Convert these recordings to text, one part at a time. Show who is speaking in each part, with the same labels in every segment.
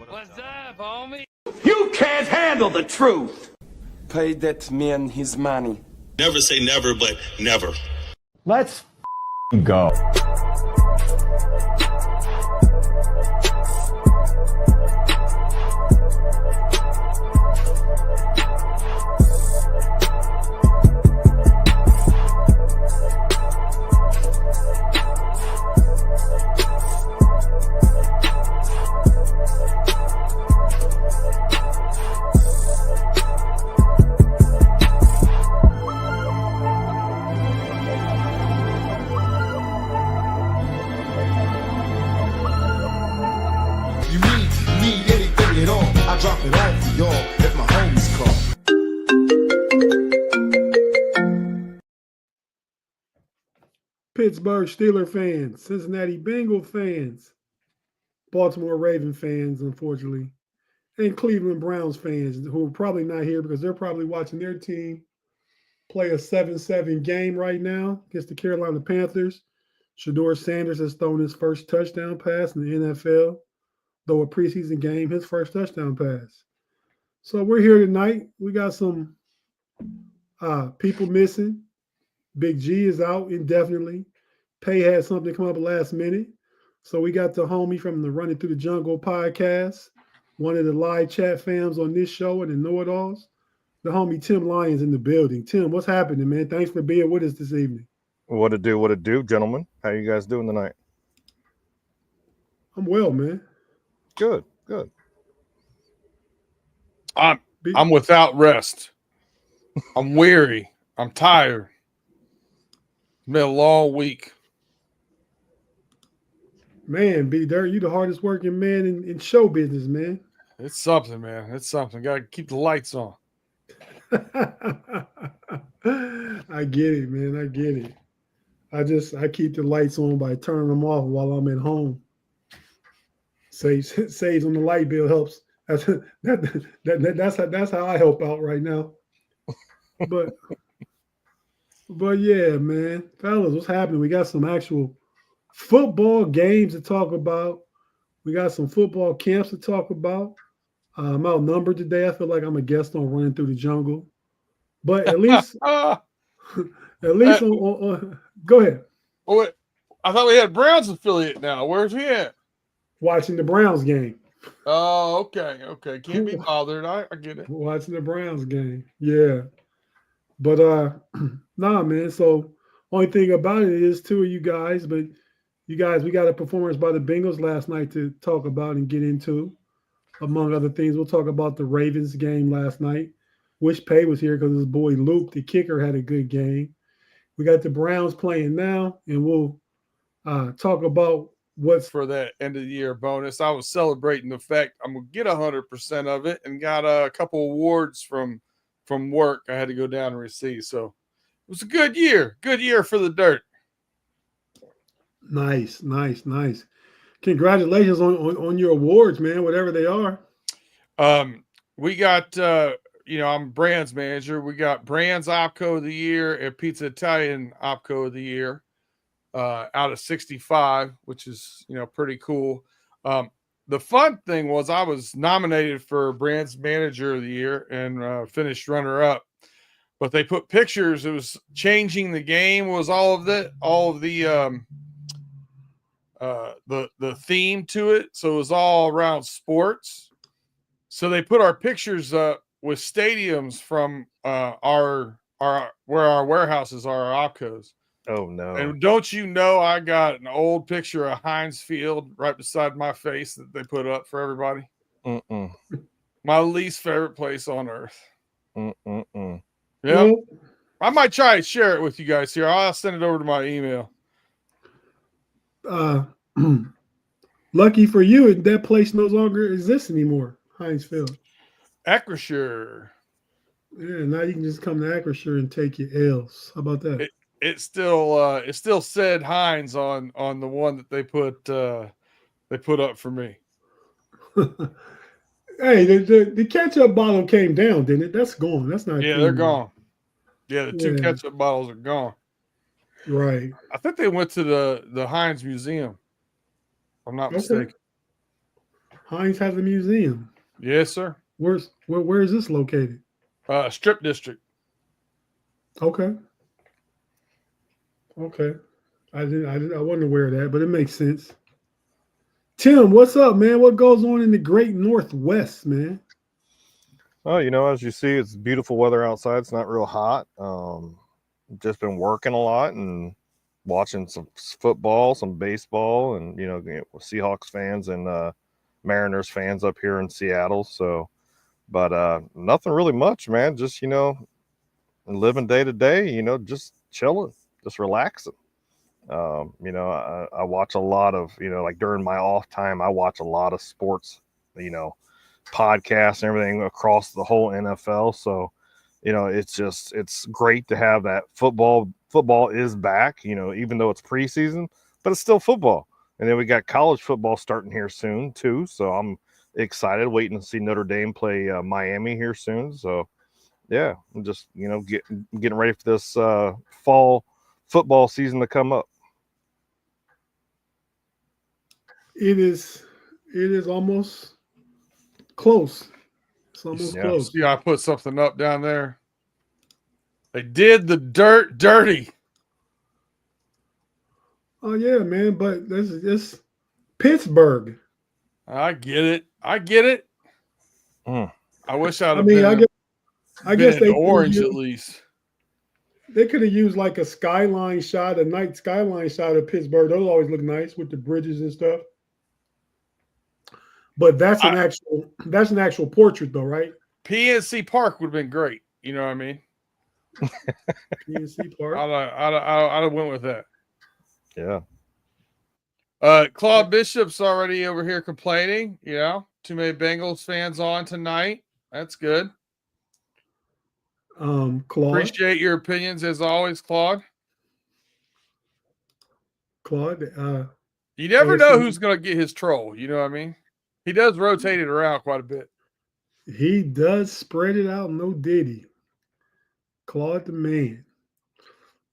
Speaker 1: What's up, homie?
Speaker 2: You can't handle the truth. Pay that man his money.
Speaker 3: Never say never, but never.
Speaker 4: Let's go.
Speaker 5: Drop it off for y'all if my homies call.
Speaker 6: Pittsburgh Steelers fans, Cincinnati Bengals fans, Baltimore Raven fans, unfortunately, and Cleveland Browns fans who are probably not here because they're probably watching their team play a 7-7 game right now against the Carolina Panthers. Shedeur Sanders has thrown his first touchdown pass in the NFL. Though a preseason game, his first touchdown pass. So we're here tonight. We got some people missing. Big G is out indefinitely. Pay had something come up last minute. So we got the homie from the Running Through the Jungle podcast, one of the live chat fans on this show and the know-it-alls, the homie Tim Lyons in the building. Tim, what's happening, man? Thanks for being with us this evening.
Speaker 7: What it do, gentlemen? How you guys doing tonight?
Speaker 6: I'm well, man.
Speaker 7: Good.
Speaker 8: I'm without rest. I'm weary. I'm tired. It's been a long week.
Speaker 6: Man, B Dirt, you the hardest working man in show business, man.
Speaker 8: It's something, man. It's something. Got to keep the lights on.
Speaker 6: I get it, man. I get it. I keep the lights on by turning them off while I'm at home. Saves on the light bill helps. That's how I help out right now. But yeah, man, fellas, what's happening? We got some actual football games to talk about. We got some football camps to talk about. I'm outnumbered today. I feel like I'm a guest on Running Through the Jungle, but at least, on, go ahead.
Speaker 8: Oh, I thought we had Browns affiliate now. Where's he at?
Speaker 6: Watching the Browns game.
Speaker 8: Oh, okay. Can't be bothered. I get it.
Speaker 6: Watching the Browns game. Yeah. But nah, man. So only thing about it is two of you guys, but you guys, we got a performance by the Bengals last night to talk about and get into. Among other things, we'll talk about the Ravens game last night. Wish Pay was here because his boy Luke, the kicker, had a good game. We got the Browns playing now, and we'll talk about what's
Speaker 8: for that end of the year bonus. I was celebrating the fact I'm gonna get 100% of it, and got a couple awards from work I had to go down and receive. So it was a good year for the dirt.
Speaker 6: Nice. Congratulations on your awards, man, whatever they are.
Speaker 8: We got I'm brands manager. We got brands opco of the year and Pizza Italian opco of the year. Out of 65, which is, pretty cool. The fun thing was I was nominated for Brands Manager of the Year and finished runner-up. But they put pictures. It was changing the game. Was all of the theme to it. So it was all around sports. So they put our pictures up with stadiums from our where our warehouses are, our opcos.
Speaker 7: Oh, no.
Speaker 8: And don't you know I got an old picture of Heinz Field right beside my face that they put up for everybody? My least favorite place on earth. Yeah. I might try and share it with you guys here. I'll send it over to my email.
Speaker 6: Lucky for you, that place no longer exists anymore, Heinz Field.
Speaker 8: Acrisure.
Speaker 6: Yeah, now you can just come to Acrisure and take your L's. How about that?
Speaker 8: It still said Heinz on the one that they put up for me.
Speaker 6: Hey, the ketchup bottle came down, didn't it? That's gone. That's not.
Speaker 8: Yeah, they're gone. Yeah, the two ketchup bottles are gone.
Speaker 6: Right.
Speaker 8: I think they went to the Heinz Museum. If I'm not mistaken.
Speaker 6: Heinz has a museum.
Speaker 8: Yes, sir.
Speaker 6: Where is this located?
Speaker 8: Strip district.
Speaker 6: Okay. Okay. I wasn't aware of that, but it makes sense. Tim, what's up, man? What goes on in the great Northwest, man?
Speaker 7: Oh, as you see, it's beautiful weather outside. It's not real hot. Just been working a lot and watching some football, some baseball, and Seahawks fans and Mariners fans up here in Seattle. So, but nothing really much, man. Just living day to day. Just chilling, just relaxing. I watch a lot of like during my off time, I watch a lot of sports. Podcasts and everything across the whole NFL. So, it's great to have that football. Football is back, even though it's preseason, but it's still football. And then we got college football starting here soon too. So I'm excited, waiting to see Notre Dame play Miami here soon. So yeah, I'm just, getting ready for this fall football season to come up.
Speaker 6: It is almost close. It's almost close.
Speaker 8: See, I put something up down there. They did the dirt dirty.
Speaker 6: Oh yeah, man, but this is Pittsburgh.
Speaker 8: I get it.
Speaker 7: Mm.
Speaker 8: I wish I'd have
Speaker 6: I guess they
Speaker 8: orange at least.
Speaker 6: They could have used like a skyline shot, a night skyline shot of Pittsburgh. Those always look nice with the bridges and stuff. But that's an actual portrait, though, right?
Speaker 8: PNC Park would have been great. You know what I mean?
Speaker 6: PNC Park.
Speaker 8: I'd have went with that.
Speaker 7: Yeah.
Speaker 8: Claude Bishop's already over here complaining. Too many Bengals fans on tonight. That's good.
Speaker 6: Claude.
Speaker 8: Appreciate your opinions as always, Claude.
Speaker 6: Claude.
Speaker 8: You never know who's going to get his troll. You know what I mean? He does rotate it around quite a bit.
Speaker 6: He does spread it out, no diddy. Claude the man.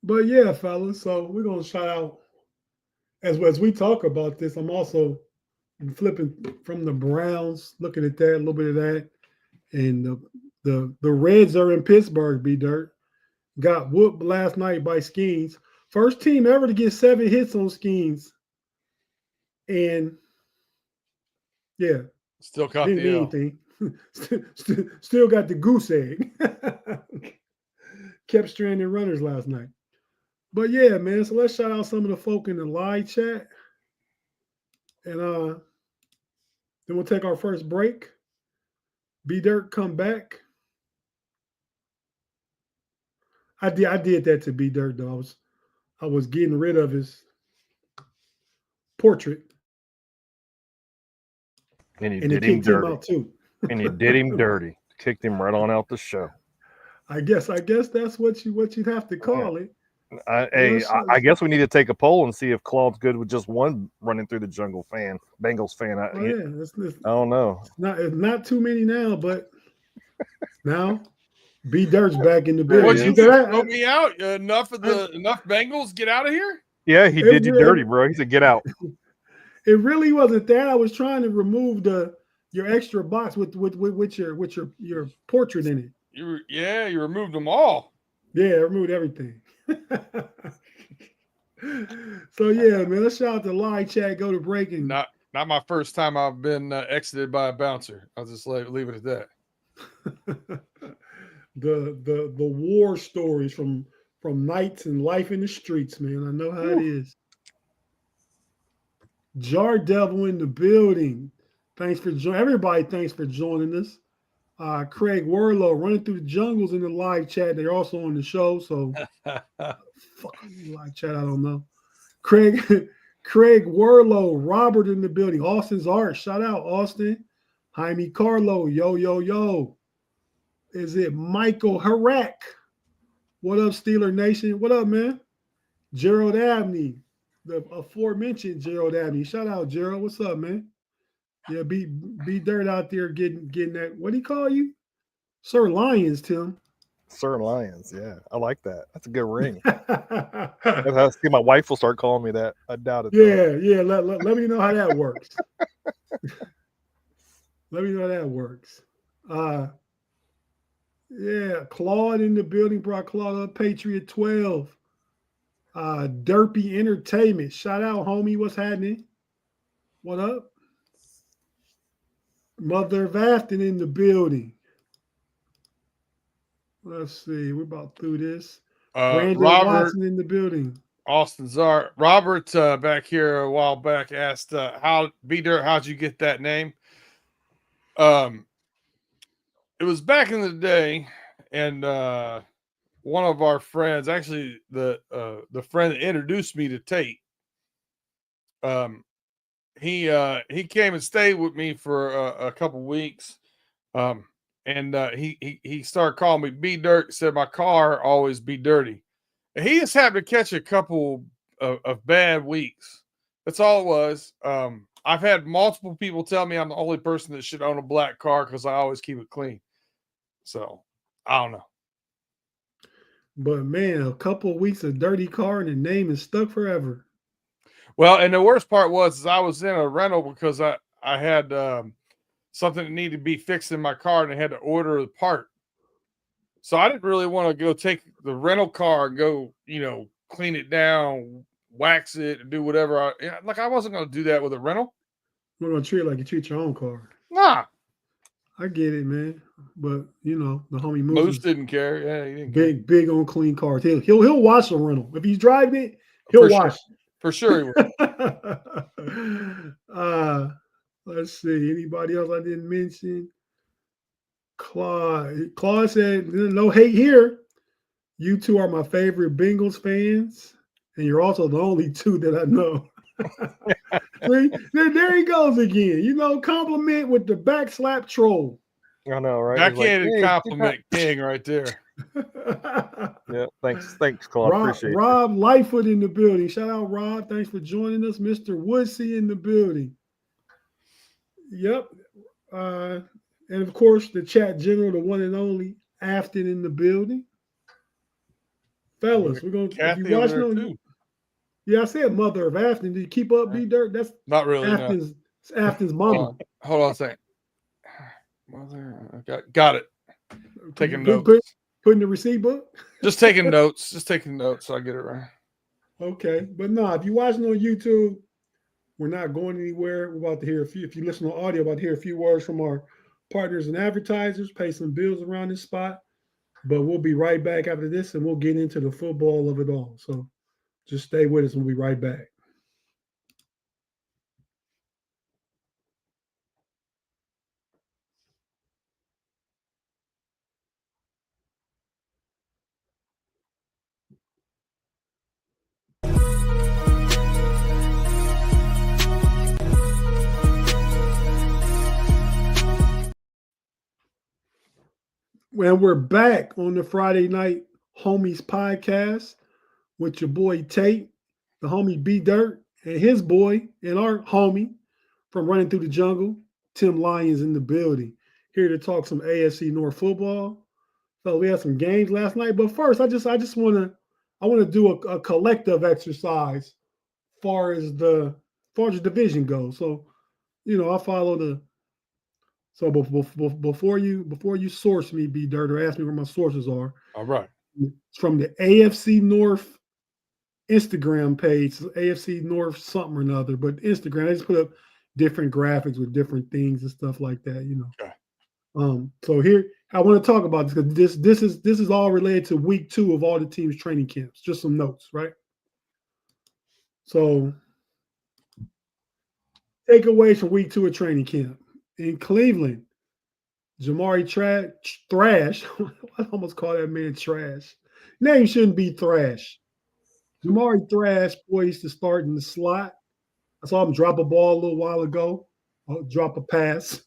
Speaker 6: But yeah, fellas, so we're going to shout out, as we talk about this, I'm also flipping from the Browns, looking at that, a little bit of that. And the Reds are in Pittsburgh, B-Dirt. Got whooped last night by Skeens. First team ever to get 7 hits on Skeens. And yeah.
Speaker 8: Still caught
Speaker 6: didn't
Speaker 8: the
Speaker 6: mean
Speaker 8: L.
Speaker 6: anything. Still got the goose egg. Kept stranded runners last night. But yeah, man. So let's shout out some of the folk in the live chat. And then we'll take our first break. B-Dirt come back. I did that to B-Dirt, though. I was getting rid of his portrait.
Speaker 7: And you
Speaker 6: And
Speaker 7: did
Speaker 6: it
Speaker 7: him
Speaker 6: kicked him
Speaker 7: dirty.
Speaker 6: out too.
Speaker 7: And you did him dirty. Kicked him right on out the show.
Speaker 6: I guess that's what you'd have to call it.
Speaker 7: I guess we need to take a poll and see if Claude's good with just one running through the jungle fan, Bengals fan. I don't know.
Speaker 6: It's not too many now, but now B-Dirt's back in the building.
Speaker 8: What, you throw me out? Enough Bengals get out of here?
Speaker 7: Yeah, he did you dirty, bro. He said, "Get out."
Speaker 6: It really wasn't that. I was trying to remove your extra box with your portrait in it.
Speaker 8: You removed them all.
Speaker 6: Yeah, I removed everything. So yeah, man. Let's shout out to live chat. Go to breaking.
Speaker 8: Not my first time I've been exited by a bouncer. I'll just leave it at that.
Speaker 6: the war stories from nights and life in the streets, man. I know how it is. Jar Devil in the building. Thanks for joining. Everybody, thanks for joining us. Craig Werlow running through the jungles in the live chat. They're also on the show. So, live chat, I don't know. Craig Werlow, Robert in the building. Austin's Art. Shout out, Austin. Jaime Carlo. Yo. Is it Michael Harak? What up, Steeler Nation? What up, man? Gerald Abney. The aforementioned Gerald Abney. Shout out, Gerald. What's up, man? Yeah, be dirt out there getting that. What do you call you? Sir Lions, Tim.
Speaker 7: Sir Lions, yeah. I like that. That's a good ring. I see my wife will start calling me that. I doubt it.
Speaker 6: Yeah. Let me know how that works. Let me know how that works. Yeah, Claude in the building. Brought Claude up. Patriot 12. Derpy Entertainment. Shout out, homie. What's happening? What up? Mother of Afton in the building. Let's see. We're about through this. Brandon
Speaker 8: Robert
Speaker 6: Watson in the building.
Speaker 8: Austin Czar. Robert back here a while back asked how B-Dirt, how'd you get that name? It was back in the day, and one of our friends, actually the friend that introduced me to Tate, he came and stayed with me for a couple weeks, and he started calling me B Dirt. Said my car always be dirty. And he just happened to catch a couple of bad weeks. That's all it was. I've had multiple people tell me I'm the only person that should own a black car because I always keep it clean. So I don't know.
Speaker 6: But man, a couple of weeks of dirty car and the name is stuck forever.
Speaker 8: Well, and the worst part was I was in a rental because I had something that needed to be fixed in my car and I had to order the part. So I didn't really want to go take the rental car and go, clean it down, wax it, and do whatever. I wasn't going to do that with a rental.
Speaker 6: We're going to treat it like you treat your own car.
Speaker 8: Nah.
Speaker 6: I get it, man. But, the homie
Speaker 8: Moose didn't care. Yeah, he didn't
Speaker 6: care. Big on clean cars. He'll watch the rental. If he's driving it, he'll watch it.
Speaker 8: For sure he
Speaker 6: will. Let's see. Anybody else I didn't mention? Claude said, no hate here. You two are my favorite Bengals fans, and you're also the only two that I know. See, there he goes again. Compliment with the backslap troll.
Speaker 7: I know, right?
Speaker 8: Backhanded compliment king right there.
Speaker 7: Yeah, thanks, Claude. Appreciate it.
Speaker 6: Rob Lightfoot in the building. Shout out, Rob. Thanks for joining us. Mr. Woodsey in the building. Yep. And of course, the chat general, the one and only Afton in the building. Fellas, we're going to
Speaker 8: Kathy over there too.
Speaker 6: Yeah, I said mother of Afton. Did you keep up, B-Dirt? That's
Speaker 8: not really.
Speaker 6: Afton's mama.
Speaker 8: Hold on a second. Mother, got it. Taking notes.
Speaker 6: Putting the receipt book?
Speaker 8: Just taking notes. Just taking notes so I get it right.
Speaker 6: Okay. But no, if you're watching on YouTube, we're not going anywhere. We're about to hear a few. If you listen to audio, about to hear a few words from our partners and advertisers, pay some bills around this spot. But we'll be right back after this, and we'll get into the football of it all. So just stay with us. We'll be right back. And we're back on the Friday Night Homies podcast with your boy Tate, the homie B Dirt, and his boy and our homie from Running Through the Jungle, Tim Lyons in the building. Here to talk some AFC North football. So we had some games last night, but first I just want to do a collective exercise far as the division goes. So, I follow the. So before you source me, B Dirt, or ask me where my sources are.
Speaker 8: All right.
Speaker 6: It's from the AFC North Instagram page, AFC North something or another, but Instagram, I just put up different graphics with different things and stuff like that,
Speaker 8: Okay.
Speaker 6: So here I want to talk about this because this is all related to week 2 of all the teams' training camps. Just some notes, right? So takeaways from week 2 of training camp. In Cleveland, Jamar Thrash. I almost call that man trash. Name shouldn't be Thrash. Jamar Thrash poised to start in the slot. I saw him drop a ball a little while ago. Drop a pass.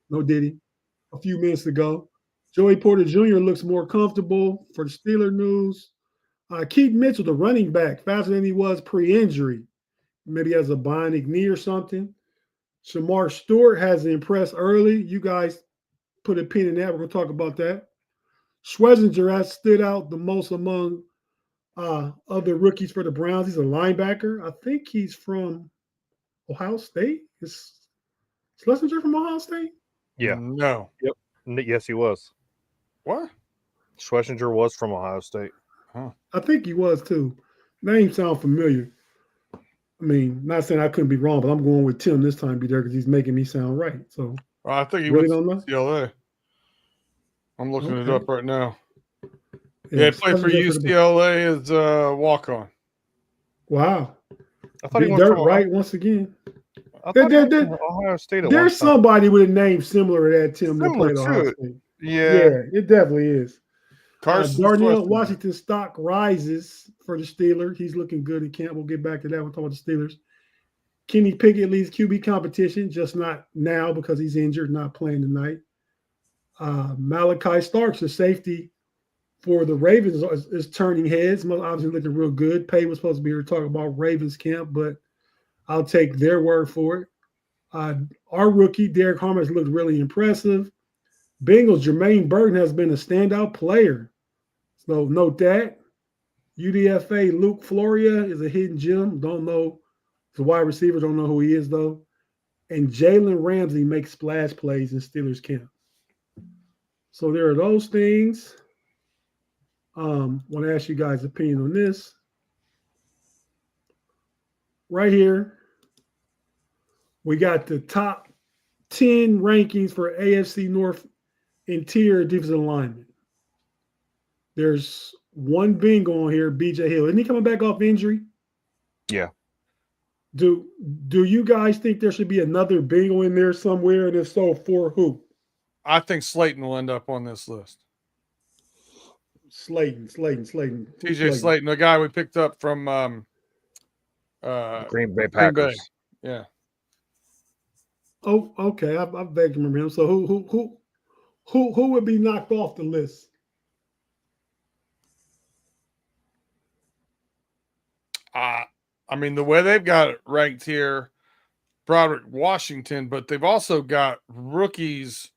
Speaker 6: No diddy. A few minutes ago. Joey Porter Jr. looks more comfortable for the Steeler news. Keith Mitchell, the running back, faster than he was pre-injury. Maybe he has a bionic knee or something. Shamar Stewart has impressed early. You guys put a pin in that. We're going to talk about that. Schwezinger has stood out the most among other rookies for the Browns. He's a linebacker. I think he's from Ohio State. Schlesinger from Ohio State?
Speaker 7: Yeah.
Speaker 8: No.
Speaker 7: Yes, he was.
Speaker 8: What?
Speaker 7: Schlesinger was from Ohio State.
Speaker 6: I think he was too. Name sound familiar. I mean, not saying I couldn't be wrong, but I'm going with Tim this time, be there because he's making me sound right. So
Speaker 8: Well, I think he
Speaker 6: really
Speaker 8: went
Speaker 6: don't know.
Speaker 8: to UCLA. I'm looking it
Speaker 6: Okay.
Speaker 8: up right now. Yeah, he played for
Speaker 6: Schlesinger the-
Speaker 8: UCLA as a walk-on.
Speaker 6: Wow.
Speaker 7: I thought he
Speaker 6: Be
Speaker 7: went
Speaker 6: dirt
Speaker 7: from
Speaker 6: right once again.
Speaker 7: I thought he went
Speaker 6: There-
Speaker 7: from Ohio State at
Speaker 6: There's
Speaker 7: one time.
Speaker 6: somebody with a name similar to that Tim that
Speaker 7: Similar
Speaker 6: played Ohio
Speaker 7: to it.
Speaker 6: State.
Speaker 7: Yeah.
Speaker 6: Yeah, it definitely is.
Speaker 8: Carson
Speaker 6: Darnell
Speaker 8: Schlesinger.
Speaker 6: Washington stock rises for the Steelers. He's looking good in camp. We'll get back to that. We'll talk about the Steelers. Kenny Pickett leads QB competition, just not now because he's injured, not playing tonight. Malachi Starks, the safety for the Ravens, is turning heads. Obviously looking real good. Pay was supposed to be here to talk about Ravens camp, but I'll take their word for it. Our rookie, Derek Harmer, has looked really impressive. Bengals, Jermaine Burton has been a standout player. So note that. UDFA, Luke Floria is a hidden gem. Don't know. He's a wide receiver. Don't know who he is, though. And Jalen Ramsey makes splash plays in Steelers camp. So there are those things. Want to ask you guys' opinion on this. Right here, we got the top 10 rankings for AFC North interior defensive linemen. There's one bingo on here, BJ Hill. Isn't he coming back off injury?
Speaker 7: Yeah.
Speaker 6: Do you guys think there should be another bingo in there somewhere? And if so, for who?
Speaker 8: I think Slayton will end up on this list.
Speaker 6: Slayton.
Speaker 8: TJ Slayton, the guy we picked up from
Speaker 7: Green Bay Packers.
Speaker 8: Yeah.
Speaker 6: Oh, okay. I vaguely remember him. So who would be knocked off the list?
Speaker 8: I mean, the way they've got it ranked here, Broderick Washington, but they've also got rookies,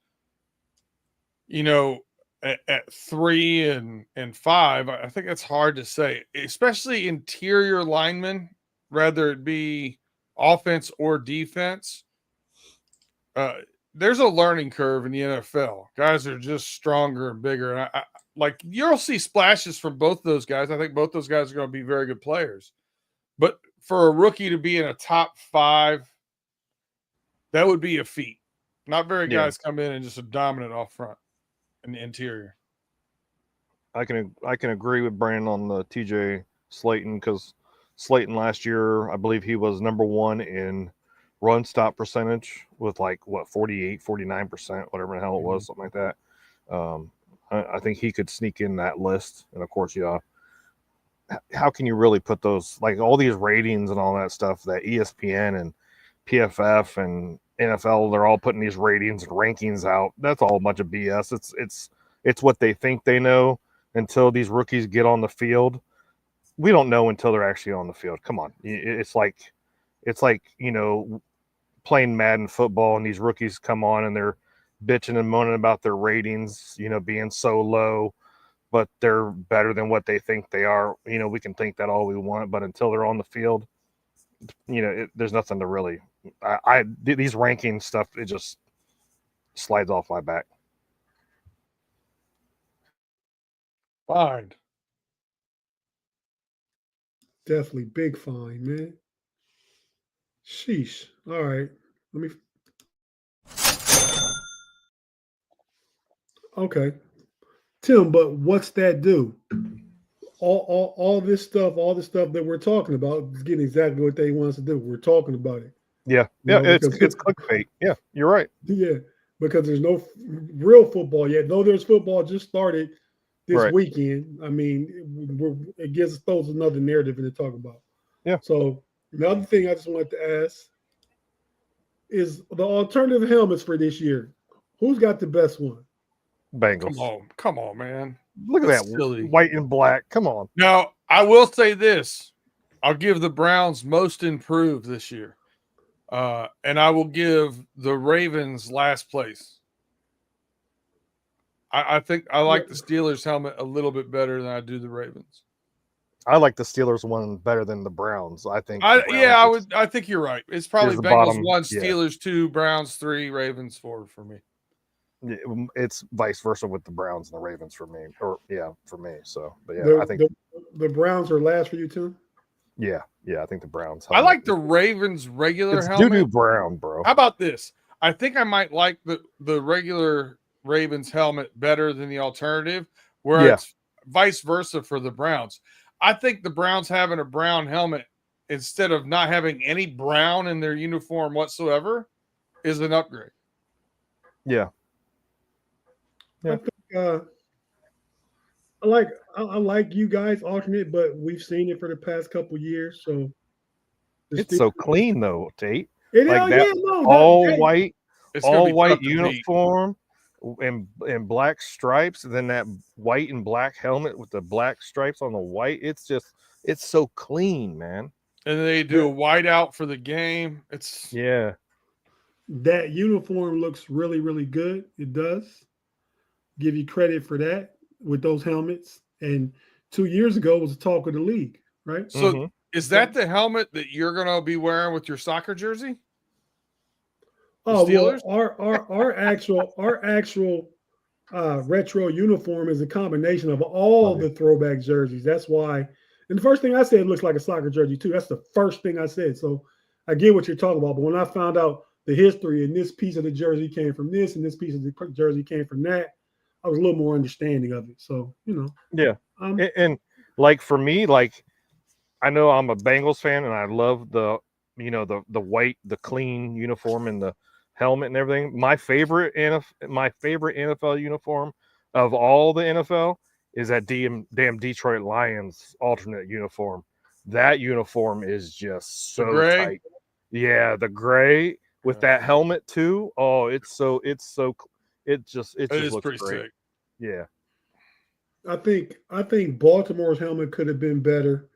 Speaker 8: at 3 and 5. I think that's hard to say, especially interior linemen, whether it be offense or defense. There's a learning curve in the NFL. Guys are just stronger and bigger. And I you'll see splashes from both of those guys. I think both those guys are going to be very good players. But for a rookie to be in a top 5, that would be a feat. Not very guys come in and just a dominant off front in the interior.
Speaker 7: I can agree with Brandon on the TJ Slayton, because Slayton last year, I believe he was number 1 in run stop percentage with 48, 49%, whatever the hell it was, something like that. I think he could sneak in that list. And of course, how can you really put those, all these ratings and all that stuff that ESPN and PFF and NFL, they're all putting these ratings and rankings out. That's all a bunch of BS. It's what they think they know until these rookies get on the field. We don't know until they're actually on the field. Come on. It's like playing Madden football and these rookies come on and they're bitching and moaning about their ratings, being so low, but they're better than what they think they are. We can think that all we want, but until they're on the field, there's nothing to really. These ranking stuff, it just slides off my back.
Speaker 8: Fine.
Speaker 6: Definitely big fine, man. Sheesh. All right. Let me. Okay. Tim, but what's that do? All this stuff that we're talking about is getting exactly what they want us to do. We're talking about it.
Speaker 7: Yeah. It's clickbait. Yeah, you're right.
Speaker 6: Yeah, because there's no real football yet. Though there's football just started this weekend. I mean, it gives us another narrative to talk about.
Speaker 7: Yeah.
Speaker 6: So another thing I just wanted to ask is the alternative helmets for this year. Who's got the best one?
Speaker 7: Bengals.
Speaker 8: Come on, man.
Speaker 7: Look at
Speaker 8: That's
Speaker 7: that
Speaker 8: silly.
Speaker 7: white and black. Come on.
Speaker 8: Now, I will say this. I'll give the Browns most improved this year. And I will give the Ravens last place. I think I like the Steelers helmet a little bit better than I do the Ravens.
Speaker 7: I like the Steelers one better than the Browns. I think.
Speaker 8: I
Speaker 7: the Browns is-
Speaker 8: think you're right. It's probably
Speaker 7: the
Speaker 8: Bengals
Speaker 7: bottom,
Speaker 8: 1,
Speaker 7: yeah.
Speaker 8: Steelers 2, Browns 3, Ravens 4 for me.
Speaker 7: It's vice versa with the Browns and the Ravens for me, for me. So, but yeah,
Speaker 6: The,
Speaker 7: I think
Speaker 6: the Browns are last for you too.
Speaker 7: yeah, I think the Browns.
Speaker 8: I like the Ravens regular
Speaker 7: it's
Speaker 8: helmet.
Speaker 7: doo-doo brown, bro.
Speaker 8: How about this? I think I might like the regular Ravens helmet better than the alternative, where
Speaker 7: Yeah.
Speaker 8: it's vice versa for the Browns. I think the Browns having a brown helmet instead of not having any brown in their uniform whatsoever is an upgrade.
Speaker 7: Yeah. Yeah.
Speaker 6: I think I like you guys alternate, but we've seen it for the past couple years. So
Speaker 7: It's so clean though, Tate.
Speaker 6: It
Speaker 7: Like
Speaker 6: is,
Speaker 7: that
Speaker 6: yeah, no,
Speaker 7: all
Speaker 6: that,
Speaker 7: white,
Speaker 8: It's gonna
Speaker 7: all
Speaker 8: be
Speaker 7: white
Speaker 8: tough to beat.
Speaker 7: uniform and black stripes, and then that white and black helmet with the black stripes on the white. It's so clean, man.
Speaker 8: And they do a whiteout for the game. It's
Speaker 7: Yeah.
Speaker 6: that uniform looks really, really good. It does. Give you credit for that with those helmets. And 2 years ago was the talk of the league, right?
Speaker 8: so.
Speaker 7: Mhm.
Speaker 8: Is that the helmet that you're gonna be wearing with your soccer jersey?
Speaker 6: Oh well,
Speaker 8: Steelers?
Speaker 6: our actual retro uniform is a combination of all the throwback jerseys. That's why. And the first thing I said looks like a soccer jersey too. That's the first thing I said. So I get what you're talking about. But when I found out the history and this piece of the jersey came from this and this piece of the jersey came from that, I was a little more understanding of it. So
Speaker 7: Yeah. And like for me, like I know I'm a Bengals fan and I love the white, the clean uniform and the helmet and everything. My favorite NFL uniform of all the NFL is that damn Detroit Lions alternate uniform. That uniform is just so tight. Yeah, the gray with that helmet too. Oh, it just looks
Speaker 8: pretty
Speaker 7: great.
Speaker 8: sick.
Speaker 7: Yeah.
Speaker 6: I think Baltimore's helmet could have been better.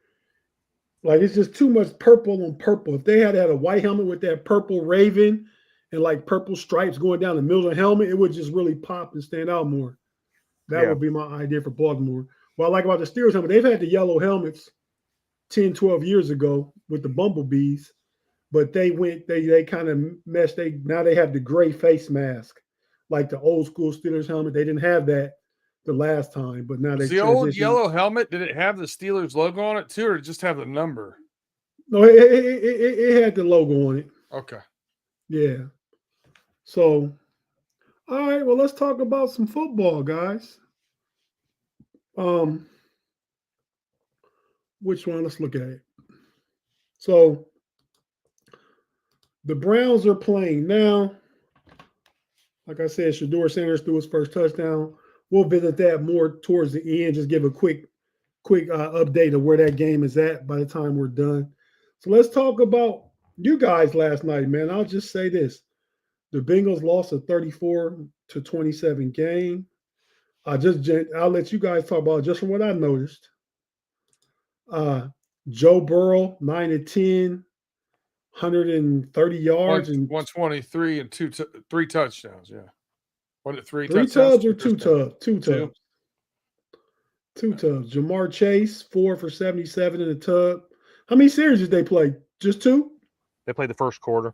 Speaker 6: Like it's just too much purple on purple. If they had a white helmet with that purple raven and like purple stripes going down the middle of the helmet, it would just really pop and stand out more. That would be my idea for Baltimore. What I like about the Steelers helmet, they've had the yellow helmets 10, 12 years ago with the bumblebees, but they kind of messed. Now they have the gray face mask, like the old school Steelers helmet. They didn't have that the last time, but now they
Speaker 8: The old yellow helmet, did it have the Steelers logo on it too, or did it just have the number?
Speaker 6: No, it had the logo on it.
Speaker 8: Okay.
Speaker 6: Yeah. So, all right. Well, let's talk about some football, guys. Which one? Let's look at it. So, the Browns are playing now. Like I said, Shedeur Sanders threw his first touchdown. We'll visit that more towards the end. Just give a quick update of where that game is at by the time we're done. So let's talk about you guys last night, man. I'll just say this. The Bengals lost a 34-27 game. I'll let you guys talk about it just from what I noticed. Joe Burrow, 9-10, 130 yards.
Speaker 8: 123 and 3 touchdowns, yeah. What, 3
Speaker 6: Three
Speaker 8: touchdowns?
Speaker 6: tubs or 2 tubs? 2 tubs. 2 tubs. Jamar Chase, 4 for 77 in the tub. How many series did they play? Just 2?
Speaker 7: They played the first quarter.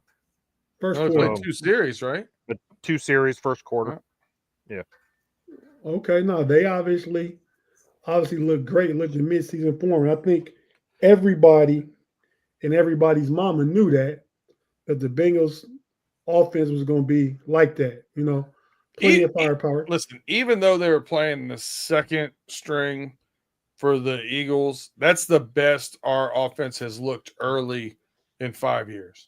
Speaker 8: They
Speaker 6: Quarter.
Speaker 8: played 2 series, right?
Speaker 7: The 2 series, first quarter. Yeah.
Speaker 6: Okay, no, they obviously look great, looked in midseason form. And I think everybody and everybody's mama knew that the Bengals offense was going to be like that, plenty of firepower.
Speaker 8: Listen, even though they were playing the second string for the Eagles, that's the best our offense has looked early in 5 years.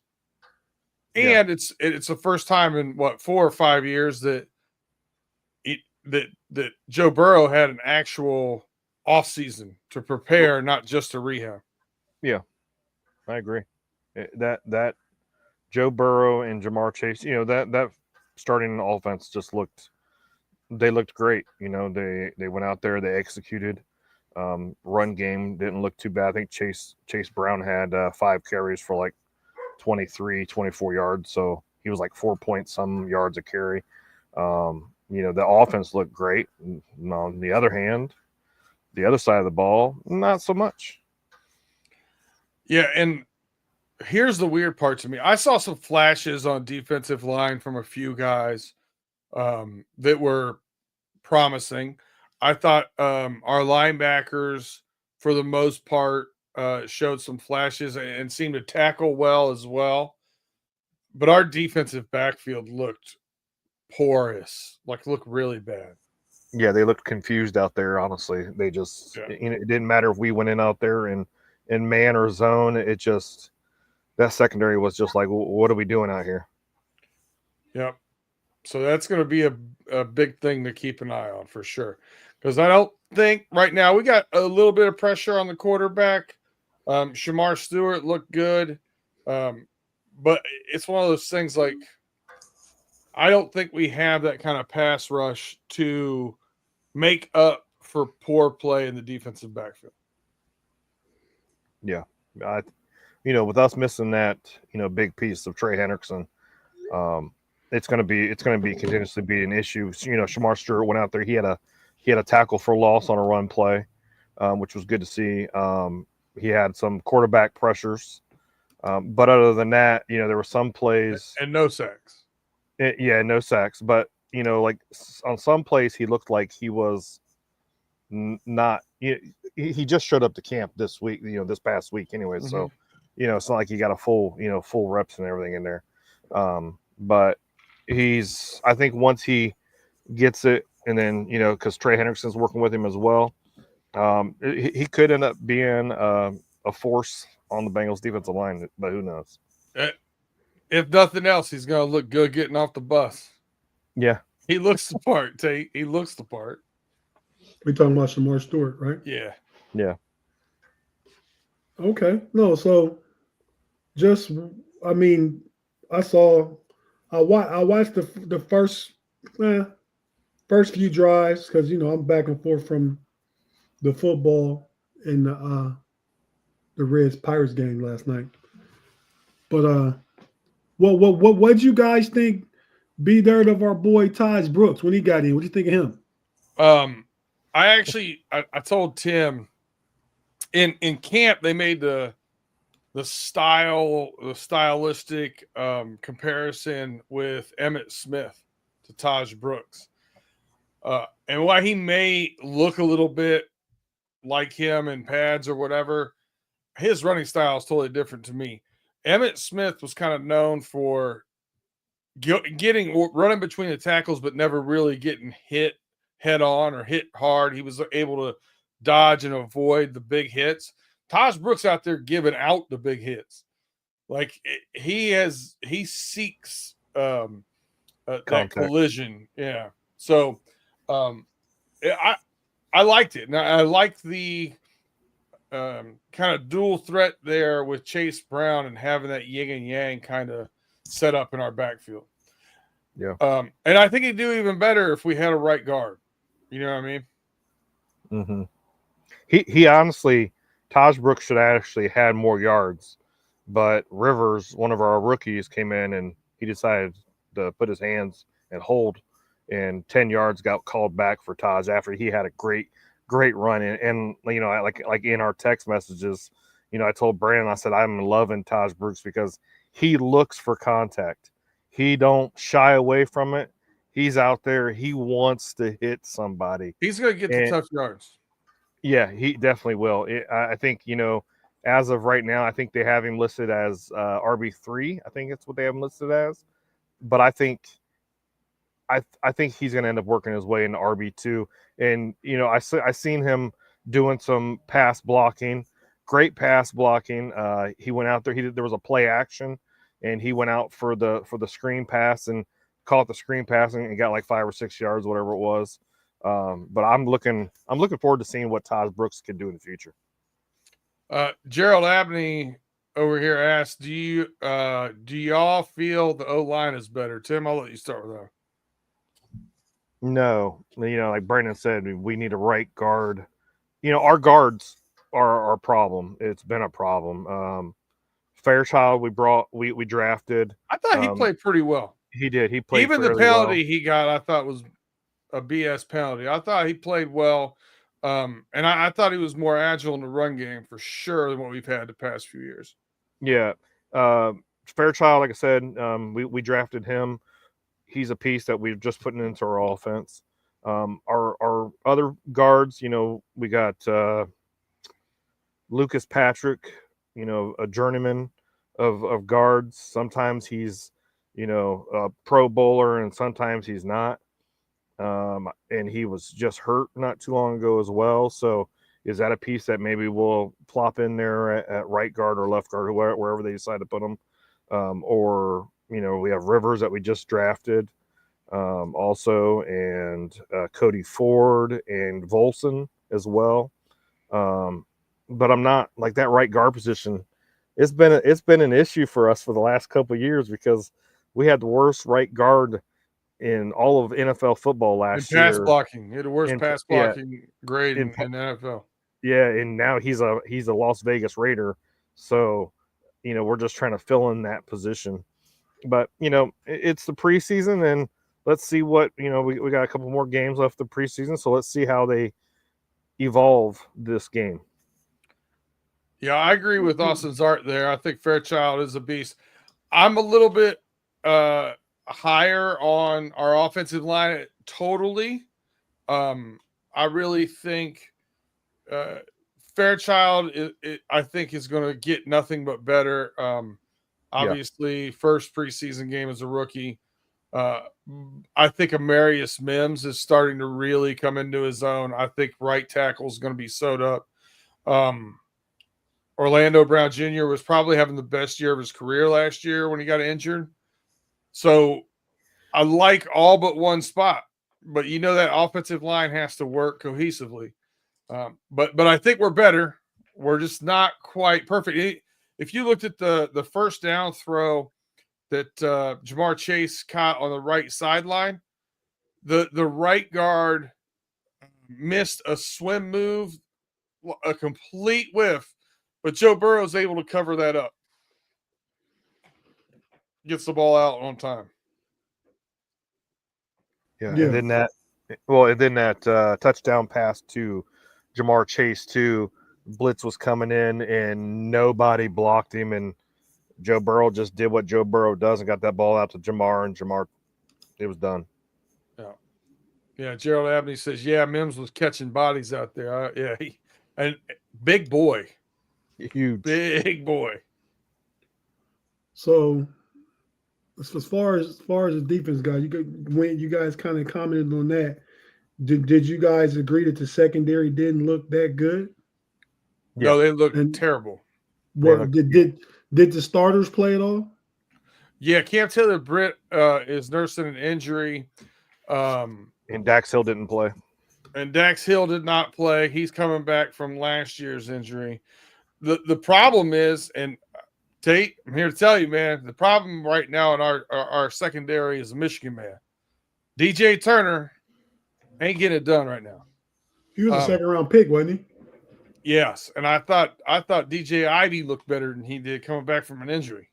Speaker 8: And it's the first time in 4 or 5 years that Joe Burrow had an actual offseason to prepare, not just to rehab.
Speaker 7: Yeah, I agree. That Joe Burrow and Jamar Chase, that starting offense just looked great. They went out there, they executed. Run game didn't look too bad. I think Chase Brown had 5 carries for like 23, 24 yards. So he was like 4 point some yards a carry. The offense looked great. And on the other hand, The other side of the ball, not so much.
Speaker 8: Yeah, and here's the weird part to me. I saw some flashes on defensive line from a few guys that were promising. I thought our linebackers, for the most part, showed some flashes and seemed to tackle well as well. But our defensive backfield looked porous, looked really bad.
Speaker 7: Yeah, they looked confused out there, honestly. They just, it didn't matter if we went in out there in man or zone. It just, that secondary was just like, what are we doing out here?
Speaker 8: Yep. So that's going to be a big thing to keep an eye on for sure. Because I don't think right now we got a little bit of pressure on the quarterback. Jamar Stewart looked good. But it's one of those things I don't think we have that kind of pass rush to make up for poor play in the defensive backfield.
Speaker 7: Yeah. With us missing that, big piece of Trey Hendrickson, it's going to be continuously be an issue. Shamar Stewart went out there. He had a tackle for loss on a run play, which was good to see. He had some quarterback pressures, but other than that, there were some plays
Speaker 8: and no sacks.
Speaker 7: No sacks. But on some plays, he looked like he was not. He just showed up to camp this week. This past week anyway. Mm-hmm. So, it's not like he got a full reps and everything in there. But I think once he gets it, and then because Trey Hendrickson's working with him as well, he could end up being a force on the Bengals defensive line, but who knows?
Speaker 8: If nothing else, he's going to look good getting off the bus.
Speaker 7: Yeah,
Speaker 8: he looks the part. Tate, he looks the part.
Speaker 6: We're talking about Shamar Stewart, right?
Speaker 8: Yeah.
Speaker 6: Okay. No, so just I watched the first few drives because I'm back and forth from the football and the Reds Pirates game last night. But what'd you guys think be dirt of our boy Taj Brooks when he got in? What do you think of him?
Speaker 8: I told Tim in camp they made the stylistic comparison with Emmitt Smith to Taj Brooks. And while he may look a little bit like him in pads or whatever, his running style is totally different to me. Emmitt Smith was kind of known for running between the tackles, but never really getting hit head on or hit hard. He was able to dodge and avoid the big hits. Taj Brooks out there giving out the big hits. He seeks that collision. Yeah. So I liked it. Now I liked the kind of dual threat there with Chase Brown and having that yin and yang kind of set up in our backfield.
Speaker 7: Yeah.
Speaker 8: And I think he'd do even better if we had a right guard. You know what I mean?
Speaker 7: Mm-hmm. He honestly, Taj Brooks should have actually had more yards, but Rivers, one of our rookies, came in and he decided to put his hands and hold, and 10 yards got called back for Taj after he had a great run. And like in our text messages, I told Brandon, I said, I'm loving Taj Brooks because he looks for contact. He don't shy away from it. He's out there. He wants to hit somebody.
Speaker 8: He's going to get the tough yards.
Speaker 7: Yeah, he definitely will. I think, as of right now, I think they have him listed as RB3. I think that's what they have him listed as. But I think he's going to end up working his way into RB2. And, I seen him doing some pass blocking, great pass blocking. He went out there. There was a play action, and he went out for the screen pass and caught the screen pass and got like 5 or 6 yards, whatever it was. But I'm looking forward to seeing what Taj Brooks can do in the future.
Speaker 8: Gerald Abney over here asked, do y'all feel the O-line is better? Tim, I'll let you start with that.
Speaker 7: No, like Brandon said, we need a right guard. Our guards are our problem. It's been a problem. Fairchild, we drafted.
Speaker 8: I thought he played pretty well.
Speaker 7: He did. He played
Speaker 8: even the penalty he got. I thought was a BS penalty. I thought he played well. And I thought he was more agile in the run game for sure than what we've had the past few years.
Speaker 7: Yeah. Fairchild, like I said, we drafted him. He's a piece that we're just putting into our offense. Our other guards, we got Lucas Patrick, a journeyman of guards. Sometimes he's, a Pro Bowler, and sometimes he's not. And he was just hurt not too long ago as well. So is that a piece that maybe we'll plop in there at right guard or left guard, or wherever they decide to put him? Or, we have Rivers that we just drafted also, and Cody Ford and Volson as well. But I'm not like that right guard position. It's been an issue for us for the last couple of years because we had the worst right guard in all of NFL football last year.
Speaker 8: Pass blocking. He had the worst pass blocking grade in NFL.
Speaker 7: Yeah, and now he's a Las Vegas Raider. So, we're just trying to fill in that position. But, it's the preseason, and let's see what, we got a couple more games left the preseason. So let's see how they evolve this game.
Speaker 8: Yeah, I agree with Austin's art there. I think Fairchild is a beast. I'm a little bit higher on our offensive line totally. I really think Fairchild, I think, is going to get nothing but better. Obviously, first preseason game as a rookie. I think Amarius Mims is starting to really come into his own. I think right tackle is going to be sewed up. Orlando Brown Jr. was probably having the best year of his career last year when he got injured. So I like all but one spot, but that offensive line has to work cohesively. But I think we're better. We're just not quite perfect. If you looked at the first down throw that Jamar Chase caught on the right sideline, the right guard missed a swim move, a complete whiff, but Joe Burrow is able to cover that up. Gets the ball out on time.
Speaker 7: Yeah. And then that touchdown pass to Jamar Chase too. Blitz was coming in and nobody blocked him, and Joe Burrow just did what Joe Burrow does and got that ball out to Jamar, and Jamar, it was done.
Speaker 8: Yeah. Gerald Abney says, "Yeah, Mims was catching bodies out there." And big boy,
Speaker 7: huge,
Speaker 8: big boy.
Speaker 6: So, as far as the defense guy, when you guys kind of commented on that, did you guys agree that the secondary didn't look that good?
Speaker 8: Yeah. No, they looked terrible.
Speaker 6: What did the starters play at all?
Speaker 8: Yeah, Cam Taylor-Britt is nursing an injury.
Speaker 7: And Dax Hill didn't play.
Speaker 8: And Dax Hill did not play. He's coming back from last year's injury. The problem is, and Tate, I'm here to tell you, man, the problem right now in our secondary is a Michigan man. DJ Turner ain't getting it done right now.
Speaker 6: He was a second-round pick, wasn't he?
Speaker 8: Yes, and I thought DJ Ivy looked better than he did coming back from an injury.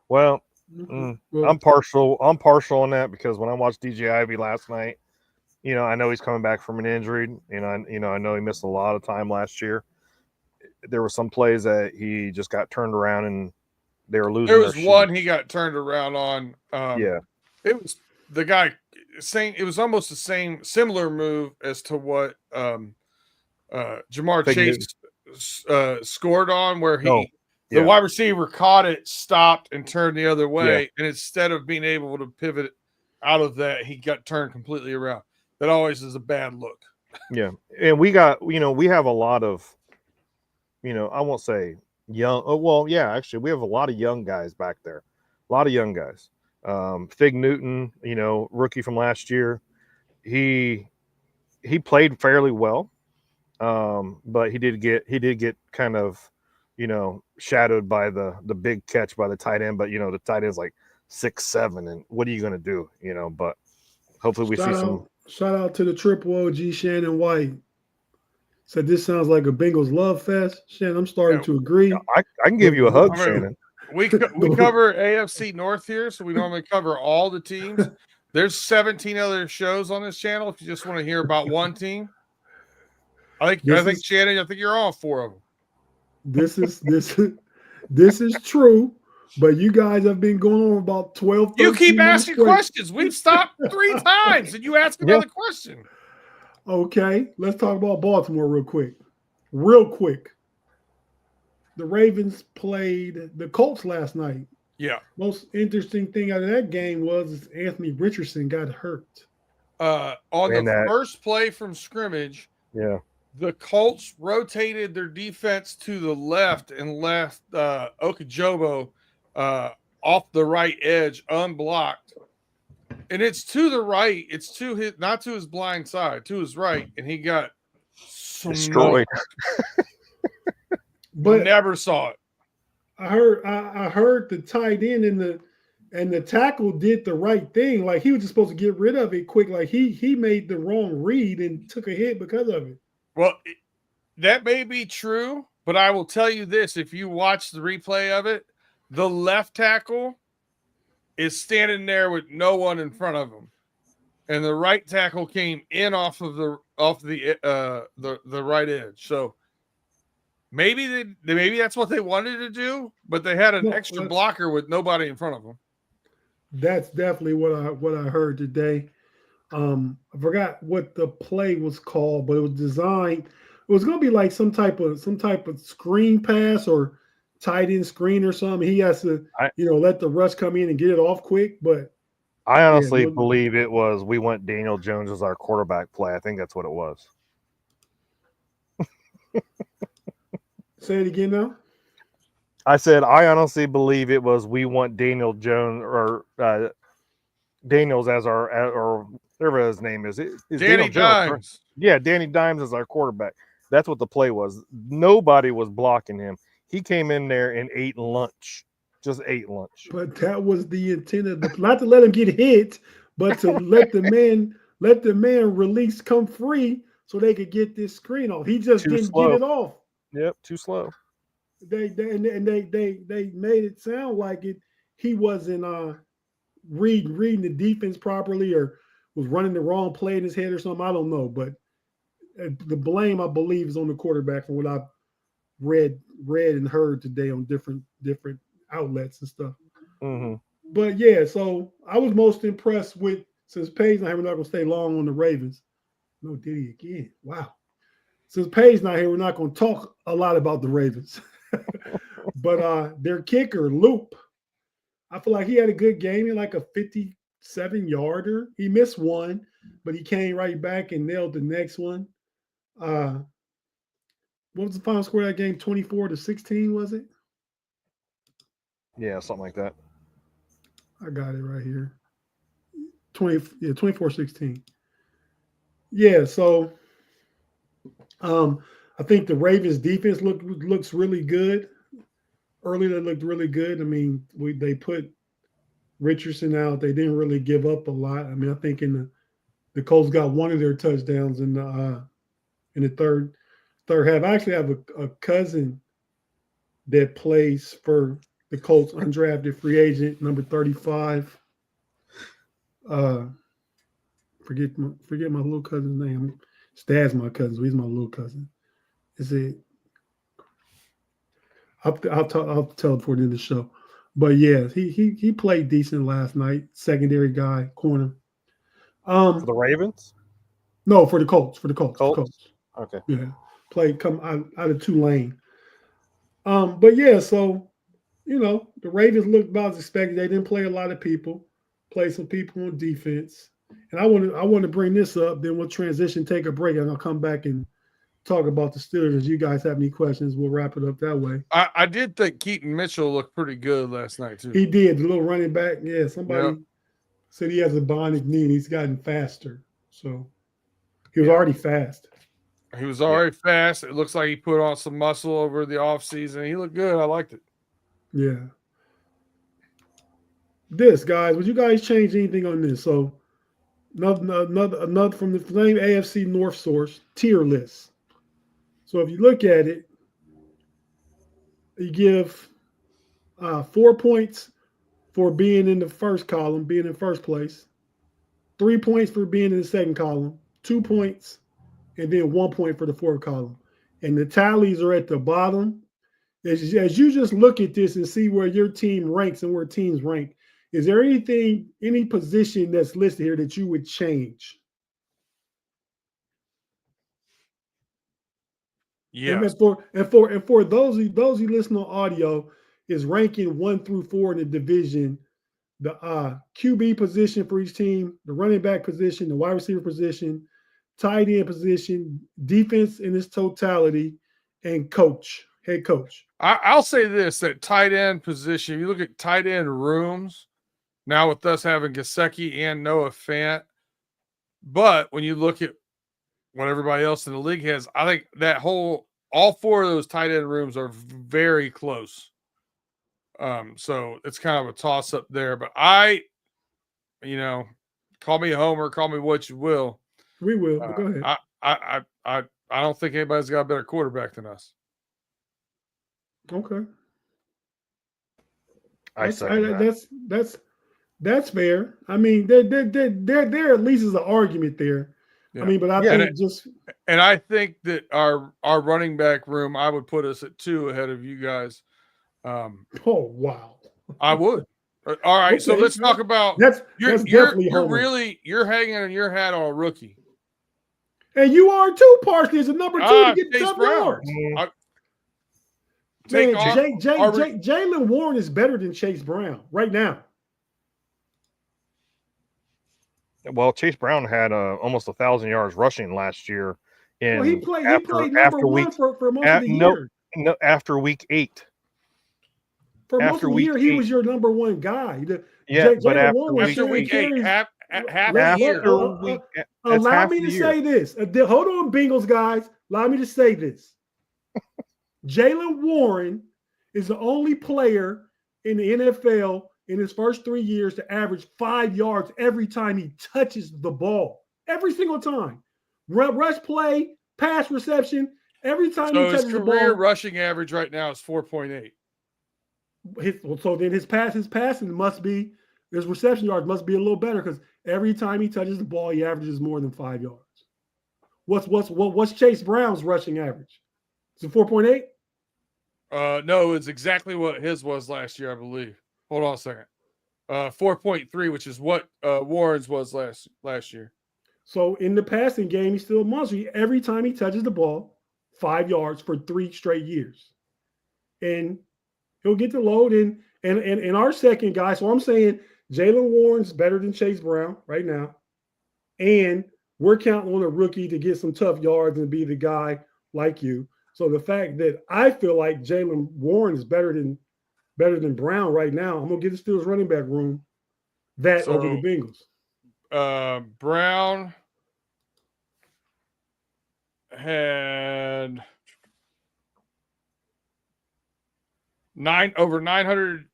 Speaker 7: Well, I'm partial on that because when I watched DJ Ivy last night, I know he's coming back from an injury. I know he missed a lot of time last year. There were some plays that he just got turned around and they were losing.
Speaker 8: There was one he got turned around on. It was the guy saying it was almost the similar move as to what Jamar Chase scored on, where the wide receiver caught it, stopped, and turned the other way. Yeah. And instead of being able to pivot out of that, he got turned completely around. That always is a bad look.
Speaker 7: Yeah. And we have a lot of, I won't say young. Oh, well, yeah, actually, we have a lot of young guys back there. A lot of young guys. Fig Newton, rookie from last year. He played fairly well. But he did get kind of, shadowed by the big catch by the tight end. But the tight end's like 6'7", and what are you going to do? But hopefully we see some.
Speaker 6: Shout out to the triple OG Shannon White. Said this sounds like a Bengals love fest. Shannon, I'm starting to agree.
Speaker 7: I can give you a hug, Shannon.
Speaker 8: We cover AFC North here, so we normally cover all the teams. There's 17 other shows on this channel. If you just want to hear about one team, I think Shannon, I think you're on 4 of them.
Speaker 6: This is true, but you guys have been going on about 12.
Speaker 8: You keep asking questions. We've stopped 3 times, and you ask another question.
Speaker 6: Okay, let's talk about Baltimore real quick. Real quick. The Ravens played the Colts last night.
Speaker 8: Yeah.
Speaker 6: Most interesting thing out of that game was Anthony Richardson got hurt.
Speaker 8: On the first play from scrimmage, the Colts rotated their defense to the left and left Okajobo off the right edge unblocked. And it's to the right. It's to his, not to his blind side, to his right. And he got destroyed. But never saw it.
Speaker 6: I heard the tight end and the tackle did the right thing. Like he was just supposed to get rid of it quick. Like he made the wrong read and took a hit because of it.
Speaker 8: Well, that may be true, but I will tell you this: if you watch the replay of it, the left tackle is standing there with no one in front of him, and the right tackle came in off the right edge. So maybe that's what they wanted to do, but they had an extra blocker with nobody in front of them.
Speaker 6: That's definitely what I heard today. I forgot what the play was called, but it was designed. It was going to be like some type of screen pass or tight end screen or something. He has to, let the rush come in and get it off quick. But
Speaker 7: I honestly believe it was we want Daniel Jones as our quarterback play. I think that's what it was.
Speaker 6: Say it again now.
Speaker 7: I said I honestly believe it was we want Daniel Jones or Daniels as our or whatever his name is.
Speaker 8: Danny Dimes.
Speaker 7: Yeah, Danny Dimes as our quarterback. That's what the play was. Nobody was blocking him. He came in there and ate lunch. Just ate lunch.
Speaker 6: But that was the intent of not to let him get hit, but to let the man release come free so they could get this screen off. He just didn't get it off.
Speaker 7: Yep, too slow.
Speaker 6: They made it sound like it. He wasn't reading the defense properly or was running the wrong play in his head or something. I don't know, but the blame I believe is on the quarterback from what I've read and heard today on different outlets and stuff.
Speaker 7: Mm-hmm.
Speaker 6: But yeah, so I was most impressed with since Payne's not here. We're not gonna stay long on the Ravens. No, did he again? Wow. Since Payne's not here, we're not going to talk a lot about the Ravens. But their kicker, Loop, I feel like he had a good game. He had like a 57-yarder. He missed one, but he came right back and nailed the next one. What was the final score of that game? 24-16, was it?
Speaker 7: Yeah, something like that.
Speaker 6: I got it right here. 24-16. Yeah, so I think the Ravens defense looks really good. Early they looked really good. I mean, they put Richardson out. They didn't really give up a lot. I mean, I think in the Colts got one of their touchdowns in the third half. I actually have a cousin that plays for the Colts, undrafted free agent, number 35. Forget my little cousin's name. Stad's my cousin, so he's my little cousin. Is it? I'll tell before the end of the show. But yeah, he played decent last night. Secondary guy, corner.
Speaker 7: For the Ravens?
Speaker 6: No, for the Colts.
Speaker 7: Colts? Okay.
Speaker 6: Yeah, played come out of Tulane. But yeah, so the Ravens looked about as expected. They didn't play a lot of people. Play some people on defense. And I want to bring this up. Then we'll transition, take a break, and I'll come back and talk about the Steelers. If you guys have any questions, we'll wrap it up that way.
Speaker 8: I did think Keaton Mitchell looked pretty good last night too.
Speaker 6: He did. The little running back. Yeah, somebody said he has a bionic knee and he's gotten faster. So he was already fast.
Speaker 8: He was already fast. It looks like he put on some muscle over the offseason. He looked good. I liked it.
Speaker 6: Yeah. This, guys, would you guys change anything on this? So another from the same AFC North source, tier list. So if you look at it, you give 4 points for being in the first column, being in first place. 3 points for being in the second column, 2 points, and then 1 point for the fourth column. And the tallies are at the bottom. As you just look at this and see where your team ranks and where teams rank, is there any position that's listed here that you would change?
Speaker 8: Yes.
Speaker 6: And for those who listen on audio, is ranking 1 through 4 in the division, the QB position for each team, the running back position, the wide receiver position, tight end position, defense in its totality, and head coach.
Speaker 8: I'll say this, that tight end position, if you look at tight end rooms, now with us having Gesicki and Noah Fant, but when you look at what everybody else in the league has, I think that all 4 of those tight end rooms are very close. So it's kind of a toss up there, but call me a homer, call me what you will.
Speaker 6: We will, but go ahead.
Speaker 8: I don't think anybody's got a better quarterback than us.
Speaker 6: Okay. That's fair. I mean, there at least is an argument there. Yeah. I mean, but
Speaker 8: I think that our running back room, I would put us at 2 ahead of you guys.
Speaker 6: Oh wow!
Speaker 8: I would. All right, okay. So let's talk about you're hanging on your hat on a rookie,
Speaker 6: and you are too, partially as a number 2 to get
Speaker 8: Chase
Speaker 6: tough yards. Jalen Warren is better than Chase Brown right now.
Speaker 7: Well, Chase Brown had almost 1,000 yards rushing last year.
Speaker 6: He played number 1 for most of the year.
Speaker 7: No, after week 8.
Speaker 6: For most of the year, he was your number 1 guy.
Speaker 7: But
Speaker 8: after week 8, half the year.
Speaker 6: Allow me to say this. Hold on, Bengals guys. Allow me to say this. Jalen Warren is the only player in the NFL in his first 3 years to average 5 yards every time he touches the ball. Every single time. Rush play, pass reception, every time he touches the ball.
Speaker 8: His career rushing average right now is 4.8.
Speaker 6: So then his passing must be, his reception yards must be a little better because every time he touches the ball, he averages more than 5 yards. What's Chase Brown's rushing average? Is it 4.8?
Speaker 8: No, it's exactly what his was last year, I believe. Hold on a second. 4.3, which is what Warren's was last year.
Speaker 6: So in the passing game, he's still a monster. Every time he touches the ball, 5 yards for 3 straight years. And he'll get the load in our second guy. So I'm saying Jalen Warren's better than Chase Brown right now. And we're counting on a rookie to get some tough yards and be the guy like you. So the fact that I feel like Jalen Warren is better than Brown right now, I'm going to give the Steelers running back room over the Bengals.
Speaker 8: Brown had over 900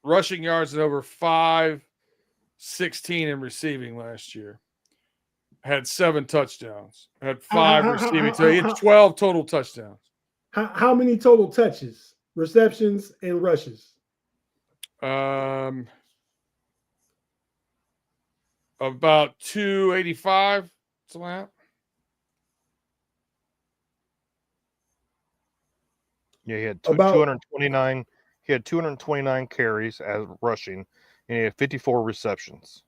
Speaker 8: rushing yards and over 516 in receiving last year. Had 7 touchdowns. Had 5 receiving. So he had 12 total touchdowns.
Speaker 6: How many total touches, receptions, and rushes?
Speaker 8: About 285. Something like that.
Speaker 7: Yeah, he had 229. He had 229 carries as rushing, and he had 54 receptions,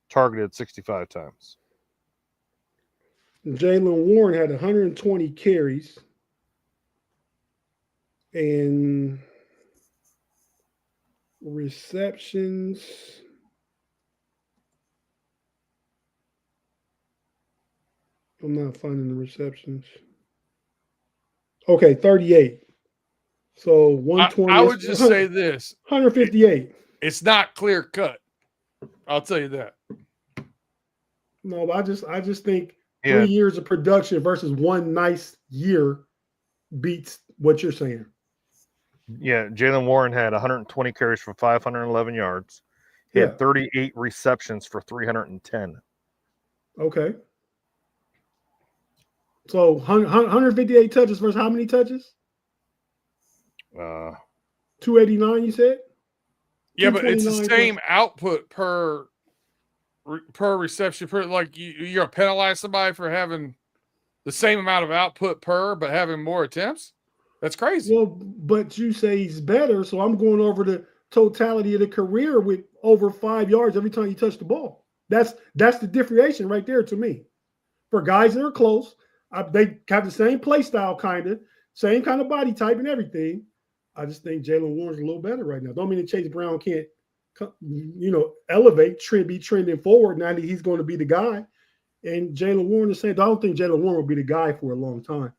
Speaker 7: targeted 65 times.
Speaker 6: Jalen Warren had 120 carries and receptions. I'm not finding the receptions. Okay, 38. So 120.
Speaker 8: I would just say this:
Speaker 6: 158.
Speaker 8: It's not clear cut. I'll tell you that.
Speaker 6: No, but I just think 3 years of production versus 1 nice year beats what you're saying.
Speaker 7: Yeah, Jalen Warren had 120 carries for 511 yards. He had 38 receptions for 310.
Speaker 6: Okay. So 158 touches versus how many touches? 289, you said?
Speaker 8: Yeah, but it's the same output per per reception, like you're gonna penalize somebody for having the same amount of output per, but having more attempts. That's crazy.
Speaker 6: Well, but you say he's better, so I'm going over the totality of the career with over 5 yards every time you touch the ball. That's the differentiation right there to me. For guys that are close, they have the same play style, same kind of body type and everything. I just think Jalen Warren's a little better right now. Don't mean that Chase Brown can't, elevate, be trending forward. Now that he's going to be the guy. And Jalen Warren is saying, I don't think Jalen Warren will be the guy for a long time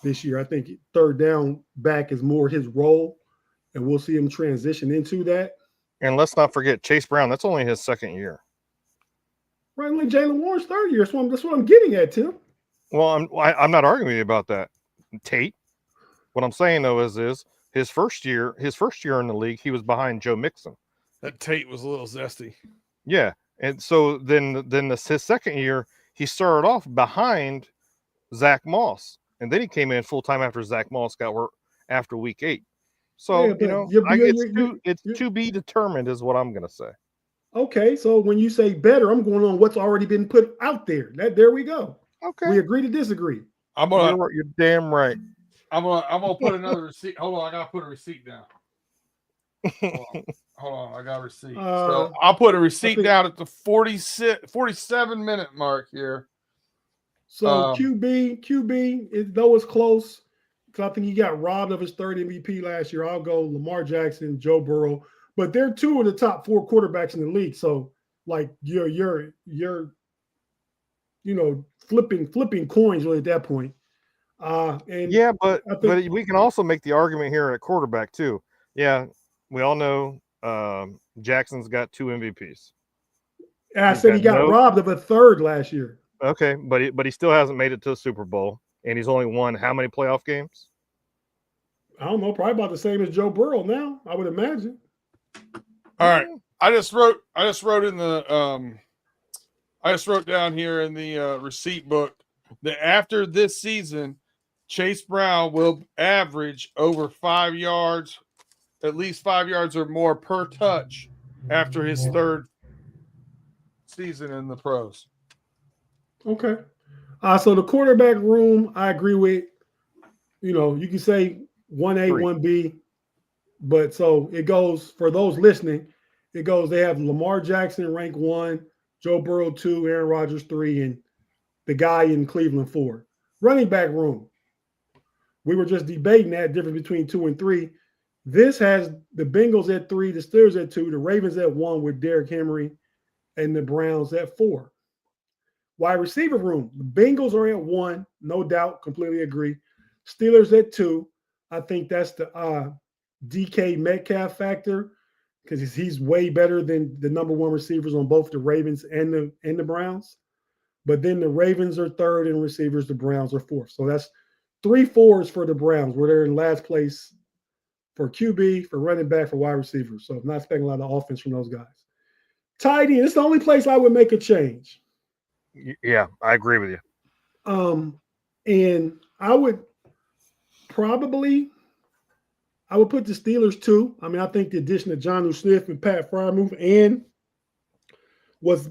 Speaker 6: this year. I think third down back is more his role, and we'll see him transition into that.
Speaker 7: And let's not forget Chase Brown. That's only his second year.
Speaker 6: Right, like Jalen Warren's third year. That's what I'm getting at, Tim.
Speaker 7: Well, I'm not arguing with you about that, Tate. What I'm saying though is his first year in the league, he was behind Joe Mixon.
Speaker 8: That Tate was a little zesty.
Speaker 7: Yeah, and so then his second year, he started off behind Zach Moss, and then he came in full time after Zach Moss got hurt after week 8. So it's to be determined, is what I'm gonna say.
Speaker 6: Okay, so when you say better, I'm going on what's already been put out there. There we go.
Speaker 7: Okay,
Speaker 6: we agree to disagree.
Speaker 7: You're damn right.
Speaker 8: I'm gonna put another receipt. Hold on, I gotta put a receipt down. Hold on, I got a receipt. So I'll put a receipt down at the 47 minute mark here.
Speaker 6: So QB, though it's close, because I think he got robbed of his third MVP last year. I'll go Lamar Jackson, Joe Burrow, but they're 2 of the top 4 quarterbacks in the league. So like you're flipping coins really at that point. But we can also make the argument here at quarterback too. Yeah, we all know Jackson's got 2 MVPs. And I said he got robbed of a third last year.
Speaker 7: Okay, but he still hasn't made it to the Super Bowl, and he's only won how many playoff games?
Speaker 6: I don't know, probably about the same as Joe Burrow now, I would imagine.
Speaker 8: All right, I just wrote in the I just wrote down here in the receipt book that after this season, Chase Brown will average over 5 yards, at least 5 yards or more per touch after his third season in the pros.
Speaker 6: Okay. So the quarterback room, I agree with. You can say 1A, 1B, but so it goes, for those listening, they have Lamar Jackson rank 1, Joe Burrow 2, Aaron Rodgers 3, and the guy in Cleveland 4. Running back room. We were just debating that difference between 2 and 3. This has the Bengals at 3, the Steelers at 2, the Ravens at 1 with Derrick Henry, and the Browns at 4. Wide receiver room, the Bengals are at 1, no doubt, completely agree. Steelers at 2. I think that's the DK Metcalf factor, because he's way better than the number 1 receivers on both the Ravens and the Browns. But then the Ravens are 3rd and receivers, the Browns are 4th. So that's 3 4s for the Browns, where they're in last place for QB, for running back, for wide receivers. So I'm not expecting a lot of offense from those guys. Tight end, it's the only place I would make a change.
Speaker 7: Yeah, I agree with you.
Speaker 6: And I would put the Steelers 2. I mean, I think the addition of Jonnu Smith and Pat Freiermuth and was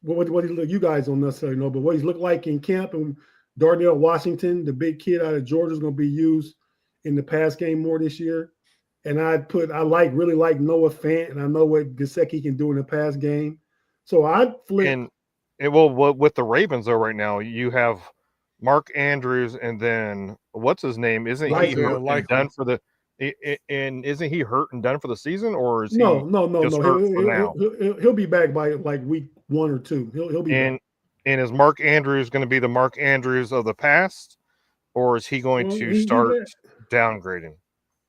Speaker 6: what he look, you guys don't necessarily know, but what he's looked like in camp, and Darnell Washington, the big kid out of Georgia, is going to be used in the pass game more this year. And I really like Noah Fant, and I know what Gesicki can do in the pass game. So I'd flip.
Speaker 7: With the Ravens though, right now you have Mark Andrews, and then what's his name? Isn't he hurt and done for the? And isn't he hurt and done for the season, or is he
Speaker 6: no? He'll be back by like week 1 or 2. He'll be back.
Speaker 7: And is Mark Andrews going to be the Mark Andrews of the past, or is he going to start downgrading?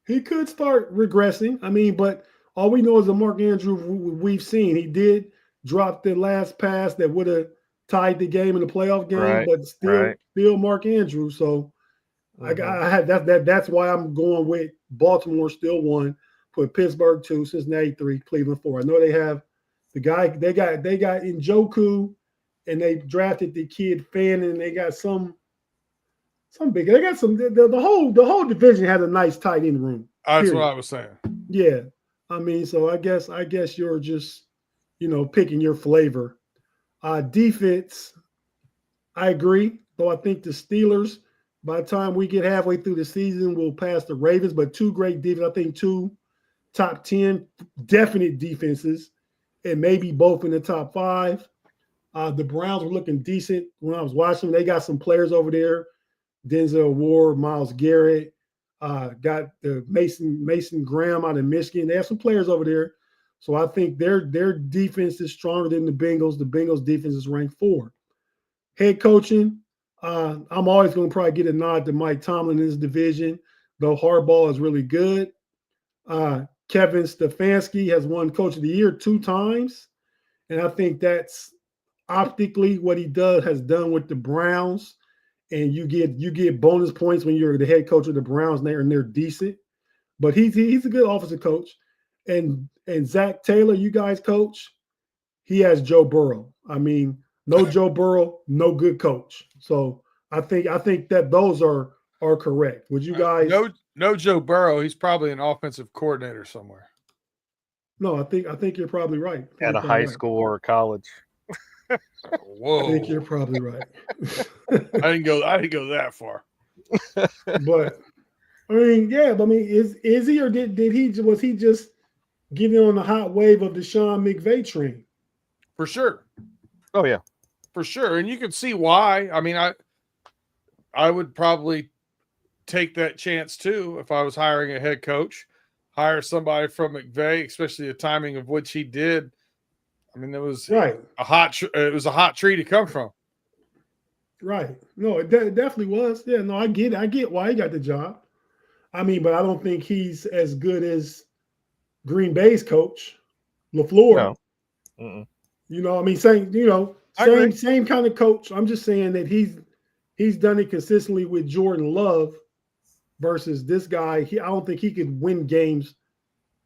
Speaker 7: He
Speaker 6: could start regressing. I mean, but all we know is the Mark Andrews we've seen. He did drop the last pass that would have tied the game in the playoff game, but still Mark Andrews. So I had that's why I'm going with Baltimore still 1, put Pittsburgh 2, Cincinnati 3, Cleveland 4. I know they have the guy, they got Njoku, and they drafted the kid Fannin. They got some big. They got some. The whole division had a nice tight end room.
Speaker 8: That's what I was saying.
Speaker 6: Yeah, I mean, so I guess you're just picking your flavor. Defense, I agree. Though I think the Steelers, by the time we get halfway through the season, will pass the Ravens. But two great defense. I think two top 10 definite defenses, and maybe both in the top 5. The Browns were looking decent when I was watching them. They got some players over there. Denzel Ward, Myles Garrett, got the Mason Graham out of Michigan. They have some players over there. So I think their defense is stronger than the Bengals. The Bengals defense is ranked 4. Head coaching, I'm always going to probably get a nod to Mike Tomlin in this division, though Harbaugh is really good. Kevin Stefanski has won Coach of the Year 2 times, and I think that's optically what he has done with the Browns. And you get bonus points when you're the head coach of the Browns, and they're decent. But he's a good offensive coach. And Zach Taylor, you guys coach, he has Joe Burrow. I mean, no Joe Burrow, no good coach. So I think that those are correct. Would you guys?
Speaker 8: No Joe Burrow. He's probably an offensive coordinator somewhere.
Speaker 6: No, I think you're probably right.
Speaker 7: At a high school or a college.
Speaker 8: Whoa!
Speaker 6: I think you're probably right.
Speaker 8: I didn't go that far.
Speaker 6: But I mean, is he, or was he just getting on the hot wave of the Sean McVay train?
Speaker 8: For sure.
Speaker 7: Oh yeah,
Speaker 8: for sure. And you can see why. I mean, I would probably take that chance too if I was hiring a head coach. Hire somebody from McVay, especially the timing of which he did. I mean, it was
Speaker 6: right.
Speaker 8: It was a hot tree to come from.
Speaker 6: Right. No, it definitely was. Yeah. No, I get why he got the job. I mean, but I don't think he's as good as Green Bay's coach, LaFleur.
Speaker 7: No.
Speaker 6: I mean, same kind of coach. I'm just saying that he's done it consistently with Jordan Love versus this guy. I don't think he could win games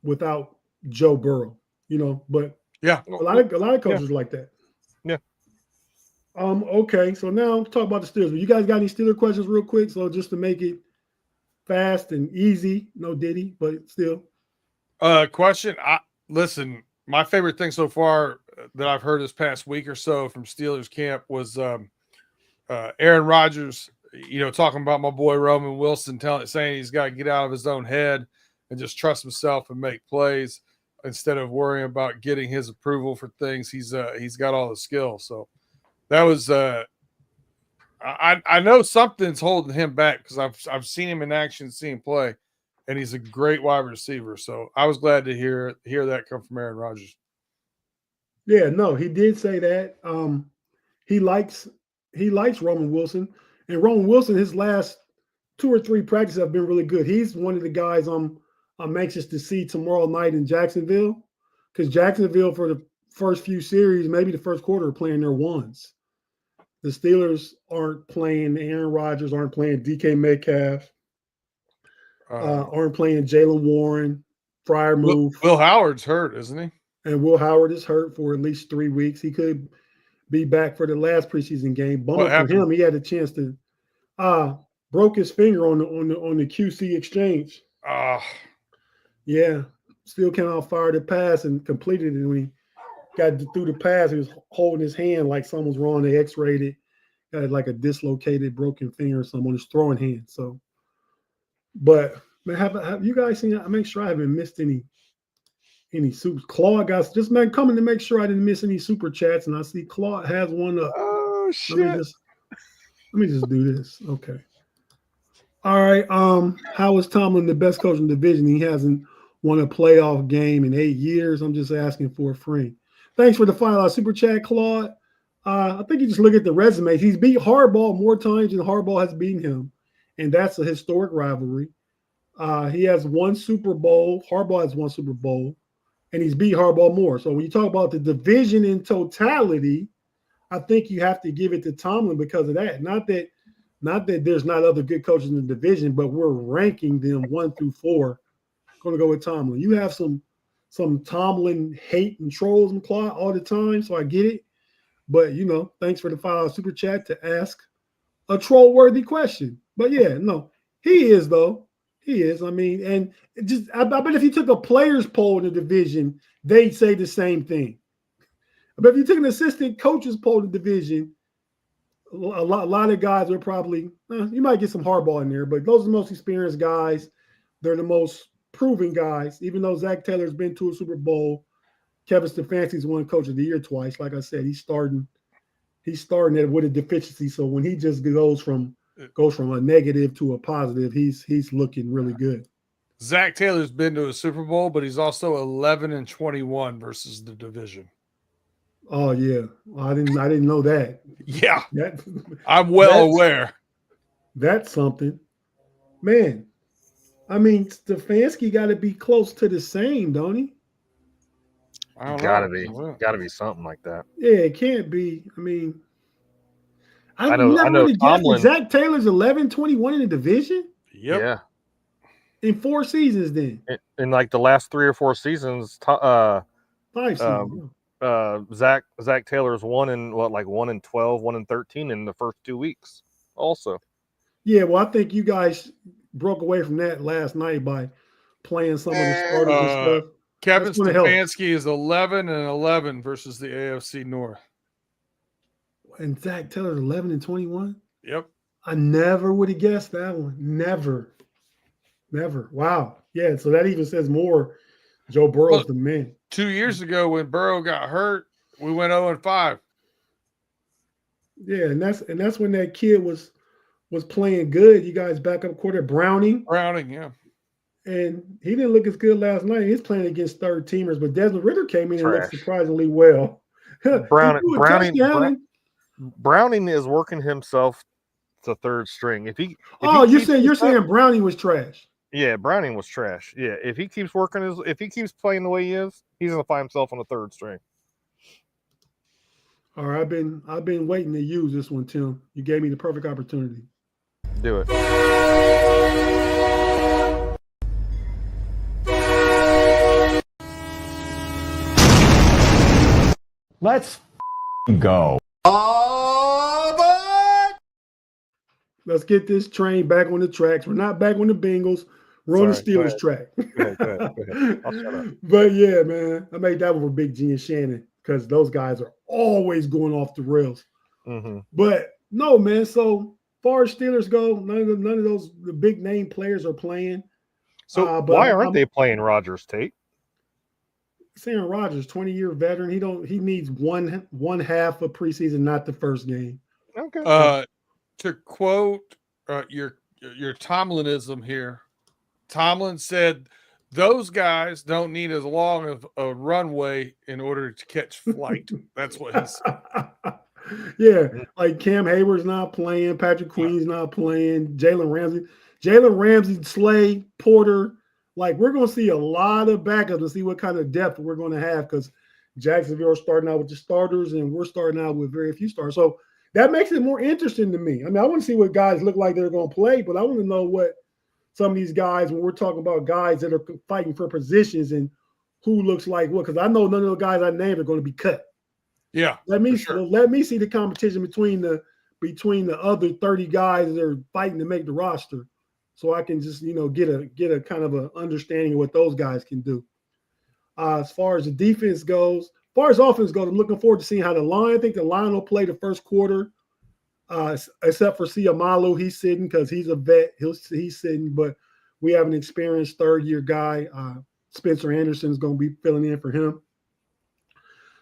Speaker 6: without Joe Burrow. But
Speaker 8: yeah,
Speaker 6: a lot of coaches like that.
Speaker 7: Yeah.
Speaker 6: Okay, so now let's talk about the Steelers. You guys got any Steeler questions real quick? So just to make it fast and easy, no Diddy, but still.
Speaker 8: Question. Listen, my favorite thing so far that I've heard this past week or so from Steelers camp was Aaron Rodgers, talking about my boy Roman Wilson, saying he's got to get out of his own head and just trust himself and make plays instead of worrying about getting his approval for things. He's got all the skills. So that was I know something's holding him back because I've seen him in action, seen him play, and he's a great wide receiver. So I was glad to hear that come from Aaron Rodgers.
Speaker 6: Yeah, no, he did say that. He likes Roman Wilson, and Roman Wilson, his last 2 or 3 practices have been really good. He's one of the guys I'm anxious to see tomorrow night in Jacksonville, because Jacksonville for the first few series, maybe the first quarter, are playing their ones. The Steelers aren't playing Aaron Rodgers, aren't playing DK Metcalf, aren't playing Jalen Warren, Freiermuth.
Speaker 8: Will Howard's hurt, isn't he?
Speaker 6: And Will Howard is hurt for at least 3 weeks. He could be back for the last preseason game. Bummer for him. He had a chance to broke his finger on the QC exchange. Yeah. Still came out, fired the pass and completed it. When he got through the pass, he was holding his hand like something was wrong. They x-rayed it. Got like a dislocated broken finger or something on his throwing hand. So, but man, have you guys seen? I make sure I haven't missed any super. Claude got just coming to make sure I didn't miss any super chats, and I see Claude has one up.
Speaker 7: Oh shit!
Speaker 6: Let me just do this. Okay. All right. How is Tomlin the best coach in the division? He hasn't won a playoff game in 8 years. I'm just asking for a friend. Thanks for the $5 super chat, Claude. I think you just look at the resumes. He's beat Harbaugh more times than Harbaugh has beaten him, and that's a historic rivalry. He has 1 Super Bowl. Harbaugh has 1 Super Bowl, and he's beat Harbaugh more. So when you talk about the division in totality, I think you have to give it to Tomlin because of that. Not that there's not other good coaches in the division, but we're ranking them 1 through 4. Going to go with Tomlin. You have some Tomlin hate and trolls and Claude all the time, so I get it. But thanks for the $5 super chat to ask a troll-worthy question. But yeah, no, he is though. He is. I mean, and I bet if you took a players poll in the division, they'd say the same thing. But if you take an assistant coaches poll in the division, a lot of guys are probably, you might get some hardball in there, but those are the most experienced guys. They're the most proven guys, even though Zach Taylor's been to a Super Bowl. Kevin Stefanski's won Coach of the Year twice. Like I said, he's starting it with a deficiency. So when he just goes from a negative to a positive, he's looking really good.
Speaker 8: Zach Taylor's been to a Super Bowl, but he's also 11-21 versus the division.
Speaker 6: Oh yeah, I didn't know that.
Speaker 8: Yeah, I'm well aware.
Speaker 6: That's something, man. I mean, Stefanski got to be close to the same, don't he?
Speaker 7: Gotta be something like that.
Speaker 6: Yeah, it can't be. I mean,
Speaker 7: I know. Tomlin,
Speaker 6: Zach Taylor's 11-21 in the division.
Speaker 8: Yep.
Speaker 7: Yeah.
Speaker 6: In 4 seasons, then.
Speaker 7: In like the last 3 or 4 seasons,
Speaker 6: 5 seasons.
Speaker 7: Zach Taylor's 1-12, 1-13 in the first 2 weeks. Also.
Speaker 6: Yeah, well, I think you guys broke away from that last night by playing some of the starters and stuff.
Speaker 8: Kevin Stefanski is 11-11 versus the AFC North.
Speaker 6: And Zach Taylor's 11-21?
Speaker 8: Yep.
Speaker 6: I never would have guessed that one. Never. Wow. Yeah, so that even says more. Joe Burrow's the man.
Speaker 8: 2 years ago when Burrow got hurt, we went 0-5.
Speaker 6: Yeah, and that's when that kid was playing good. You guys back up quarter Browning,
Speaker 8: yeah.
Speaker 6: And he didn't look as good last night. He's playing against third teamers, but Desmond Ridder came in and looked surprisingly well.
Speaker 7: Browning is working himself to third string.
Speaker 6: You're saying Browning was trash.
Speaker 7: Yeah, Browning was trash. Yeah, if he keeps playing the way he is, he's gonna find himself on the third string.
Speaker 6: All right, I've been waiting to use this one, Tim. You gave me the perfect opportunity.
Speaker 7: Do it.
Speaker 4: Let's go.
Speaker 6: Let's get this train back on the tracks. We're not back on the Bengals. We're on the Steelers track.
Speaker 7: Go ahead. I'll shut up.
Speaker 6: But yeah, man, I made that one for Big G and Shannon because those guys are always going off the rails.
Speaker 7: Mm-hmm.
Speaker 6: But no, man. So far as Steelers go, none of those the big name players are playing.
Speaker 7: So why aren't they playing Rodgers, Tate?
Speaker 6: Aaron Rodgers, 20-year veteran. He needs one half of preseason, not the first game.
Speaker 8: Okay. To quote your Tomlinism here, Tomlin said those guys don't need as long of a runway in order to catch flight. That's what he said.
Speaker 6: Yeah, like Cam Hayward's not playing, Patrick Queen's not playing, Jalen Ramsey, Slay, Porter. Like, we're going to see a lot of backups to see what kind of depth we're going to have because Jacksonville are starting out with the starters and we're starting out with very few stars. So that makes it more interesting to me. I mean, I want to see what guys look like they're going to play, but I want to know what some of these guys, when we're talking about guys that are fighting for positions and who looks like what, because I know none of the guys I named are going to be cut.
Speaker 8: Yeah.
Speaker 6: Let me see the competition between the other 30 guys that are fighting to make the roster. So I can just, get a kind of an understanding of what those guys can do. As far as the defense goes, as far as offense goes, I'm looking forward to seeing how I think the line will play the first quarter, except for Siamalu. He's sitting because he's a vet. He's sitting, but we have an experienced third-year guy. Spencer Anderson is going to be filling in for him.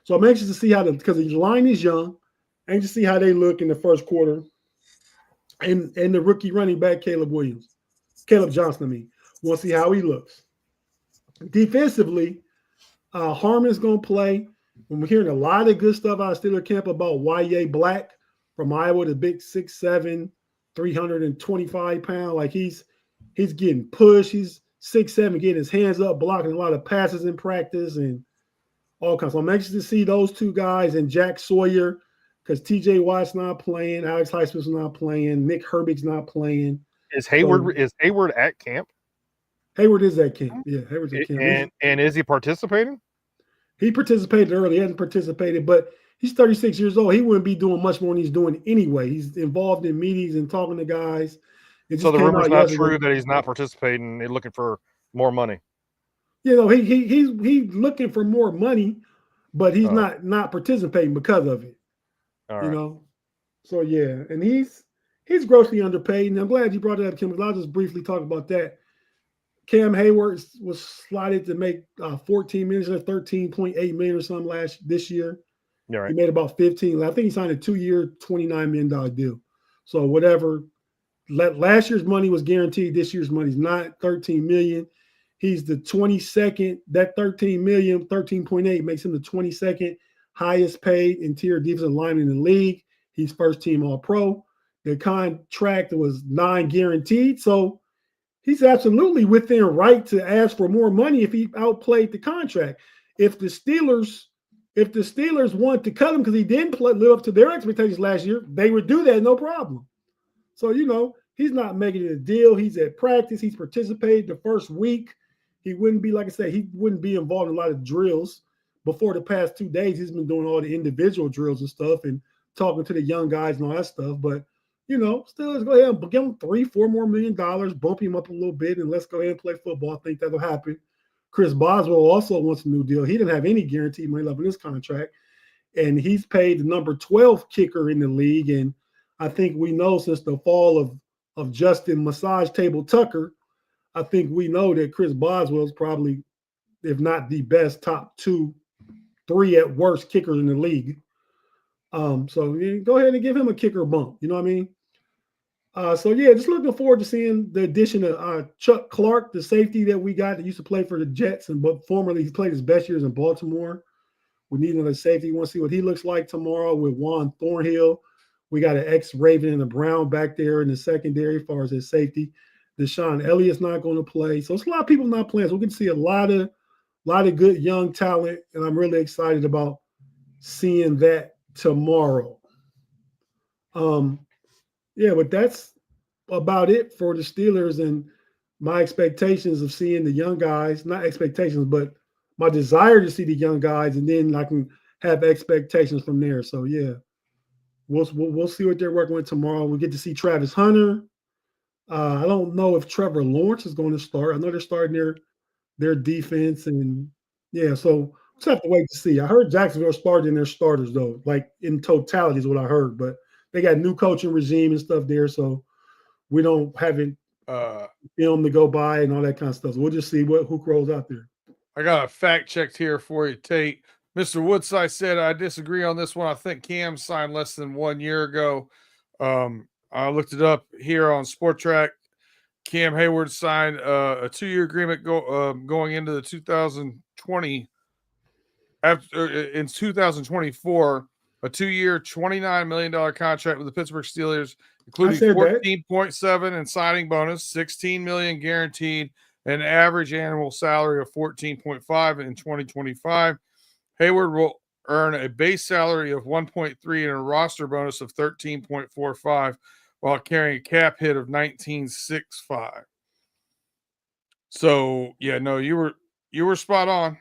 Speaker 6: So I'm anxious to see because the line is young, anxious to see how they look in the first quarter. And the rookie running back, Caleb Johnson, we'll see how he looks. Defensively, Harmon's going to play. We're hearing a lot of good stuff out of Steeler camp about Y.A. Black from Iowa, the big 6'7", 325 pound. Like he's getting pushed. He's 6'7", getting his hands up, blocking a lot of passes in practice and all kinds. So I'm anxious to see those two guys and Jack Sawyer because T.J. Watt's not playing, Alex Highsmith's not playing, Nick Herbig's not playing.
Speaker 7: Is Hayward at camp?
Speaker 6: Hayward is at camp. Yeah, Hayward's at camp.
Speaker 7: And is he participating?
Speaker 6: He participated early. He hasn't participated, but he's 36 years old. He wouldn't be doing much more than he's doing anyway. He's involved in meetings and talking to guys.
Speaker 7: So the rumor's not true that he's not participating. He's looking for more money.
Speaker 6: He's looking for more money. but he's not participating because of it.
Speaker 7: All
Speaker 6: You
Speaker 7: right.
Speaker 6: know, so yeah, and he's grossly underpaid. And I'm glad you brought that up, Kim. Because I'll just briefly talk about that. Cam Hayward was slotted to make 14 million or 13.8 million or something this year.
Speaker 7: All right.
Speaker 6: He made about 15. I think he signed a 2-year, $29 million deal. So whatever. Last year's money was guaranteed. This year's money is not 13 million. He's the 22nd. That 13 million, 13.8 makes him the 22nd highest paid interior defensive lineman in the league. He's first team All Pro. The contract was non-guaranteed, so he's absolutely within right to ask for more money if he outplayed the contract. If the Steelers want to cut him because he didn't live up to their expectations last year, they would do that, no problem. So, he's not making it a deal. He's at practice. He's participated the first week. He wouldn't be, like I said, he wouldn't be involved in a lot of drills. Before the past 2 days, he's been doing all the individual drills and stuff and talking to the young guys and all that stuff. But, still let's go ahead and give him $3-4 more million, bump him up a little bit, and let's go ahead and play football. I think that'll happen. Chris Boswell also wants a new deal. He didn't have any guaranteed money left in his contract. And he's paid the number 12 kicker in the league. And I think we know since the fall of Justin Massage Table Tucker, I think we know that Chris Boswell is probably, if not the best, top 2, 3 at worst kickers in the league. So go ahead and give him a kicker bump. You know what I mean? So yeah, just looking forward to seeing the addition of Chuck Clark, the safety that we got that used to play for the Jets, but formerly he played his best years in Baltimore. We need another safety. You want to see what he looks like tomorrow with Juan Thornhill. We got an ex-Raven and a Brown back there in the secondary as far as his safety. Deshaun Elliott's not going to play. So it's a lot of people not playing. So we can see a lot of good young talent, and I'm really excited about seeing that tomorrow. Yeah, but that's about it for the Steelers and my expectations of seeing the young guys, not expectations, but my desire to see the young guys, and then I can have expectations from there. So yeah, we'll see what they're working with tomorrow. We get to see Travis Hunter. I don't know if Trevor Lawrence is going to start. I know they're starting their defense, and yeah, so we'll just have to wait to see. I heard Jacksonville started in their starters though, like in totality is what I heard, but they got new coaching regime and stuff there, so we don't have it film to go by and all that kind of stuff. So we'll just see who rolls out there.
Speaker 8: I got a fact checked here for you, Tate. Mr. Woodside said, I disagree on this one. I think Cam signed less than 1 year ago. I looked it up here on Sport Track. Cam Hayward signed a 2-year agreement going into the 2020. In 2024, a 2-year, $29 million contract with the Pittsburgh Steelers, including 14.7 in signing bonus, 16 million guaranteed, an average annual salary of 14.5 in 2025. Hayward will earn a base salary of 1.3 and a roster bonus of 13.45 while carrying a cap hit of 19.65. So yeah, no, you were spot on.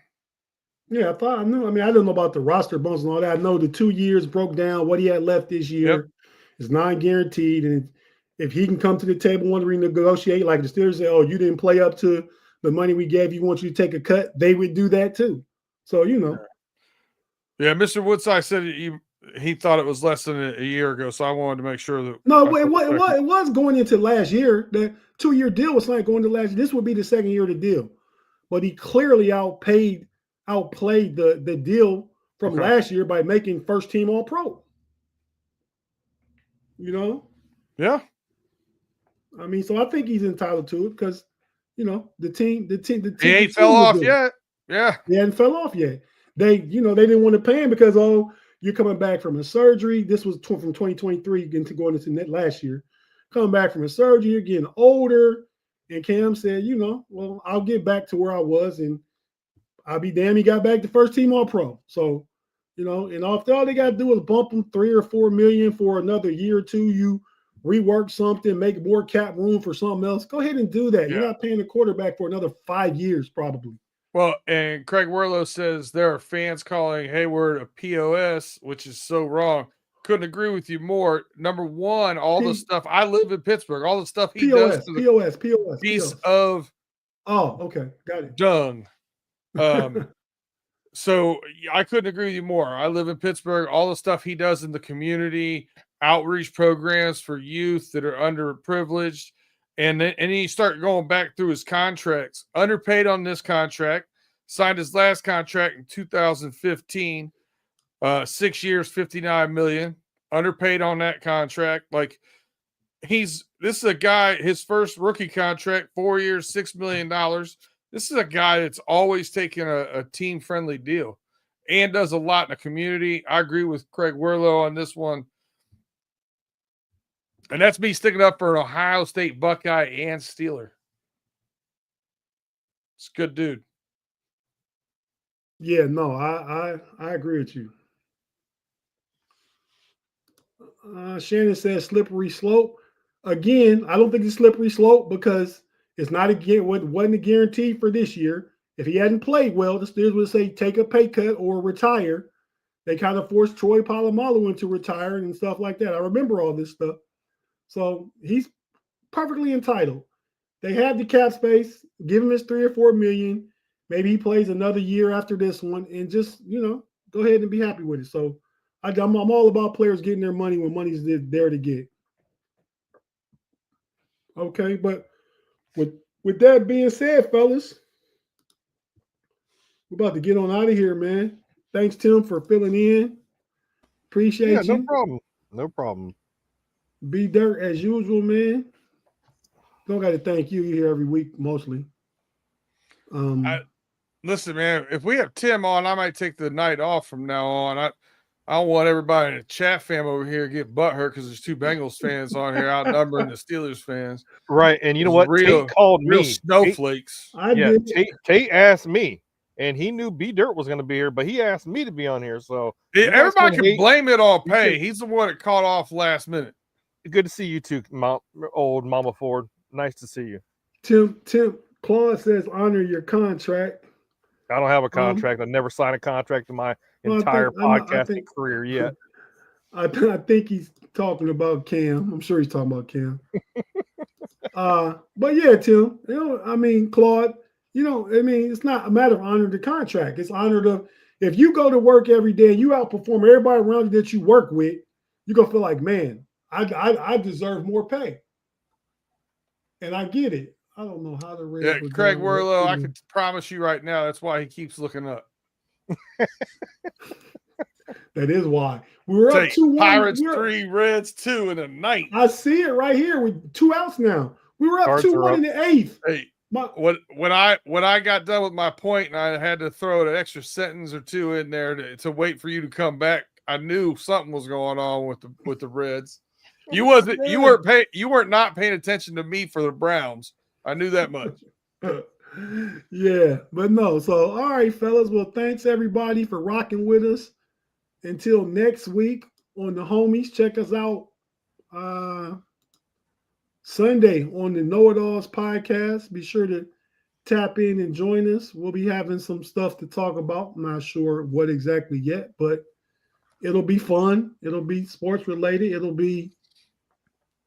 Speaker 6: Yeah, I knew. I mean, I didn't know about the roster bonus and all that. I know the 2 years broke down what he had left this year is non-guaranteed, and if he can come to the table and want to renegotiate, like the Steelers say, "Oh, you didn't play up to the money we gave you, want you to take a cut," they would do that too. So
Speaker 8: Yeah, Mr. Woodside said he thought it was less than a year ago, so I wanted to make sure that.
Speaker 6: No, it was going into last year. The 2-year deal was not going to last year. This would be the second year of the deal, but he clearly outplayed the deal from last year by making first team All Pro.
Speaker 8: Yeah.
Speaker 6: I mean, so I think he's entitled to it because the team.
Speaker 8: He ain't fell off yet. Yeah,
Speaker 6: he hadn't fell off yet. They didn't want to pay him because you're coming back from a surgery. This was from 2023 into going into net last year. Coming back from a surgery, you're getting older. And Cam said, well, I'll get back to where I was, and I'll be damned he got back to first team All Pro. So, and all they got to do is bump him $3 or $4 million for another year or two. You rework something, make more cap room for something else. Go ahead and do that. Yeah. You're not paying the quarterback for another 5 years, probably.
Speaker 8: Well, and Craig Werlow says there are fans calling Hayward a POS, which is so wrong. Couldn't agree with you more. Number one, all the stuff. I live in Pittsburgh. All the stuff he does to the piece of
Speaker 6: okay, got it.
Speaker 8: dung. So I couldn't agree with you more. I live in Pittsburgh. All the stuff he does in the community, outreach programs for youth that are underprivileged, and then you start going back through his contracts. Underpaid on this contract, signed his last contract in 2015, 6 years, $59 million. Underpaid on that contract. Like this is a guy. His first rookie contract, 4 years, $6 million. This is a guy that's always taking a team-friendly deal and does a lot in the community. I agree with Craig Werlow on this one. And that's me sticking up for an Ohio State Buckeye and Steeler. It's a good dude.
Speaker 6: Yeah, no, I agree with you. Shannon says slippery slope. Again, I don't think it's slippery slope because it's not wasn't a guarantee for this year. If he hadn't played well, the Steelers would say take a pay cut or retire. They kind of forced Troy Polamalu into retiring and stuff like that. I remember all this stuff. So he's perfectly entitled. They have the cap space. Give him his $3 or $4 million. Maybe he plays another year after this one and just, go ahead and be happy with it. So I'm all about players getting their money when money's there to get. Okay, but with that being said, fellas, we're about to get on out of here, man. Thanks, Tim, for filling in. Appreciate you.
Speaker 7: No problem. No problem.
Speaker 6: B Dirt as usual, man. Don't got to thank you. You're here every week, mostly.
Speaker 8: Listen, man, if we have Tim on, I might take the night off from now on. I don't want everybody in the chat fam over here to get butthurt because there's 2 Bengals fans on here outnumbering the Steelers fans.
Speaker 7: Right, and you know what? Tate called
Speaker 8: real
Speaker 7: me.
Speaker 8: Snowflakes.
Speaker 7: Tate asked me, and he knew B Dirt was going to be here, but he asked me to be on here. So
Speaker 8: everybody can blame it on Pay. He's the one that caught off last minute.
Speaker 7: Good to see you too, old Mama Ford. Nice to see you.
Speaker 6: Tim Claude says honor your contract.
Speaker 7: I don't have a contract. I never signed a contract in my entire podcasting career yet.
Speaker 6: I think he's talking about Cam. I'm sure he's talking about Cam. But yeah, Tim, Claude, it's not a matter of honoring the contract. It's honored of if you go to work every day and you outperform everybody around you that you work with, you're gonna feel like, man, I deserve more pay. And I get it. I don't know how to read.
Speaker 8: Yeah, Craig Werlow, I can promise you right now, that's why he keeps looking up.
Speaker 6: That is why. We were up 2-1.
Speaker 8: Pirates 3, Reds 2 in the night.
Speaker 6: I see it right here with 2 outs now. We were up 2-1 in the 8th.
Speaker 8: Hey, when I got done with my point and I had to throw an extra sentence or 2 in there to wait for you to come back, I knew something was going on with the Reds. You weren't not paying attention to me for the Browns. I knew that much.
Speaker 6: Yeah, but no. So, all right, fellas. Well, thanks everybody for rocking with us. Until next week on the homies, check us out Sunday on the Know It Alls podcast. Be sure to tap in and join us. We'll be having some stuff to talk about. I'm not sure what exactly yet, but it'll be fun. It'll be sports related. It'll be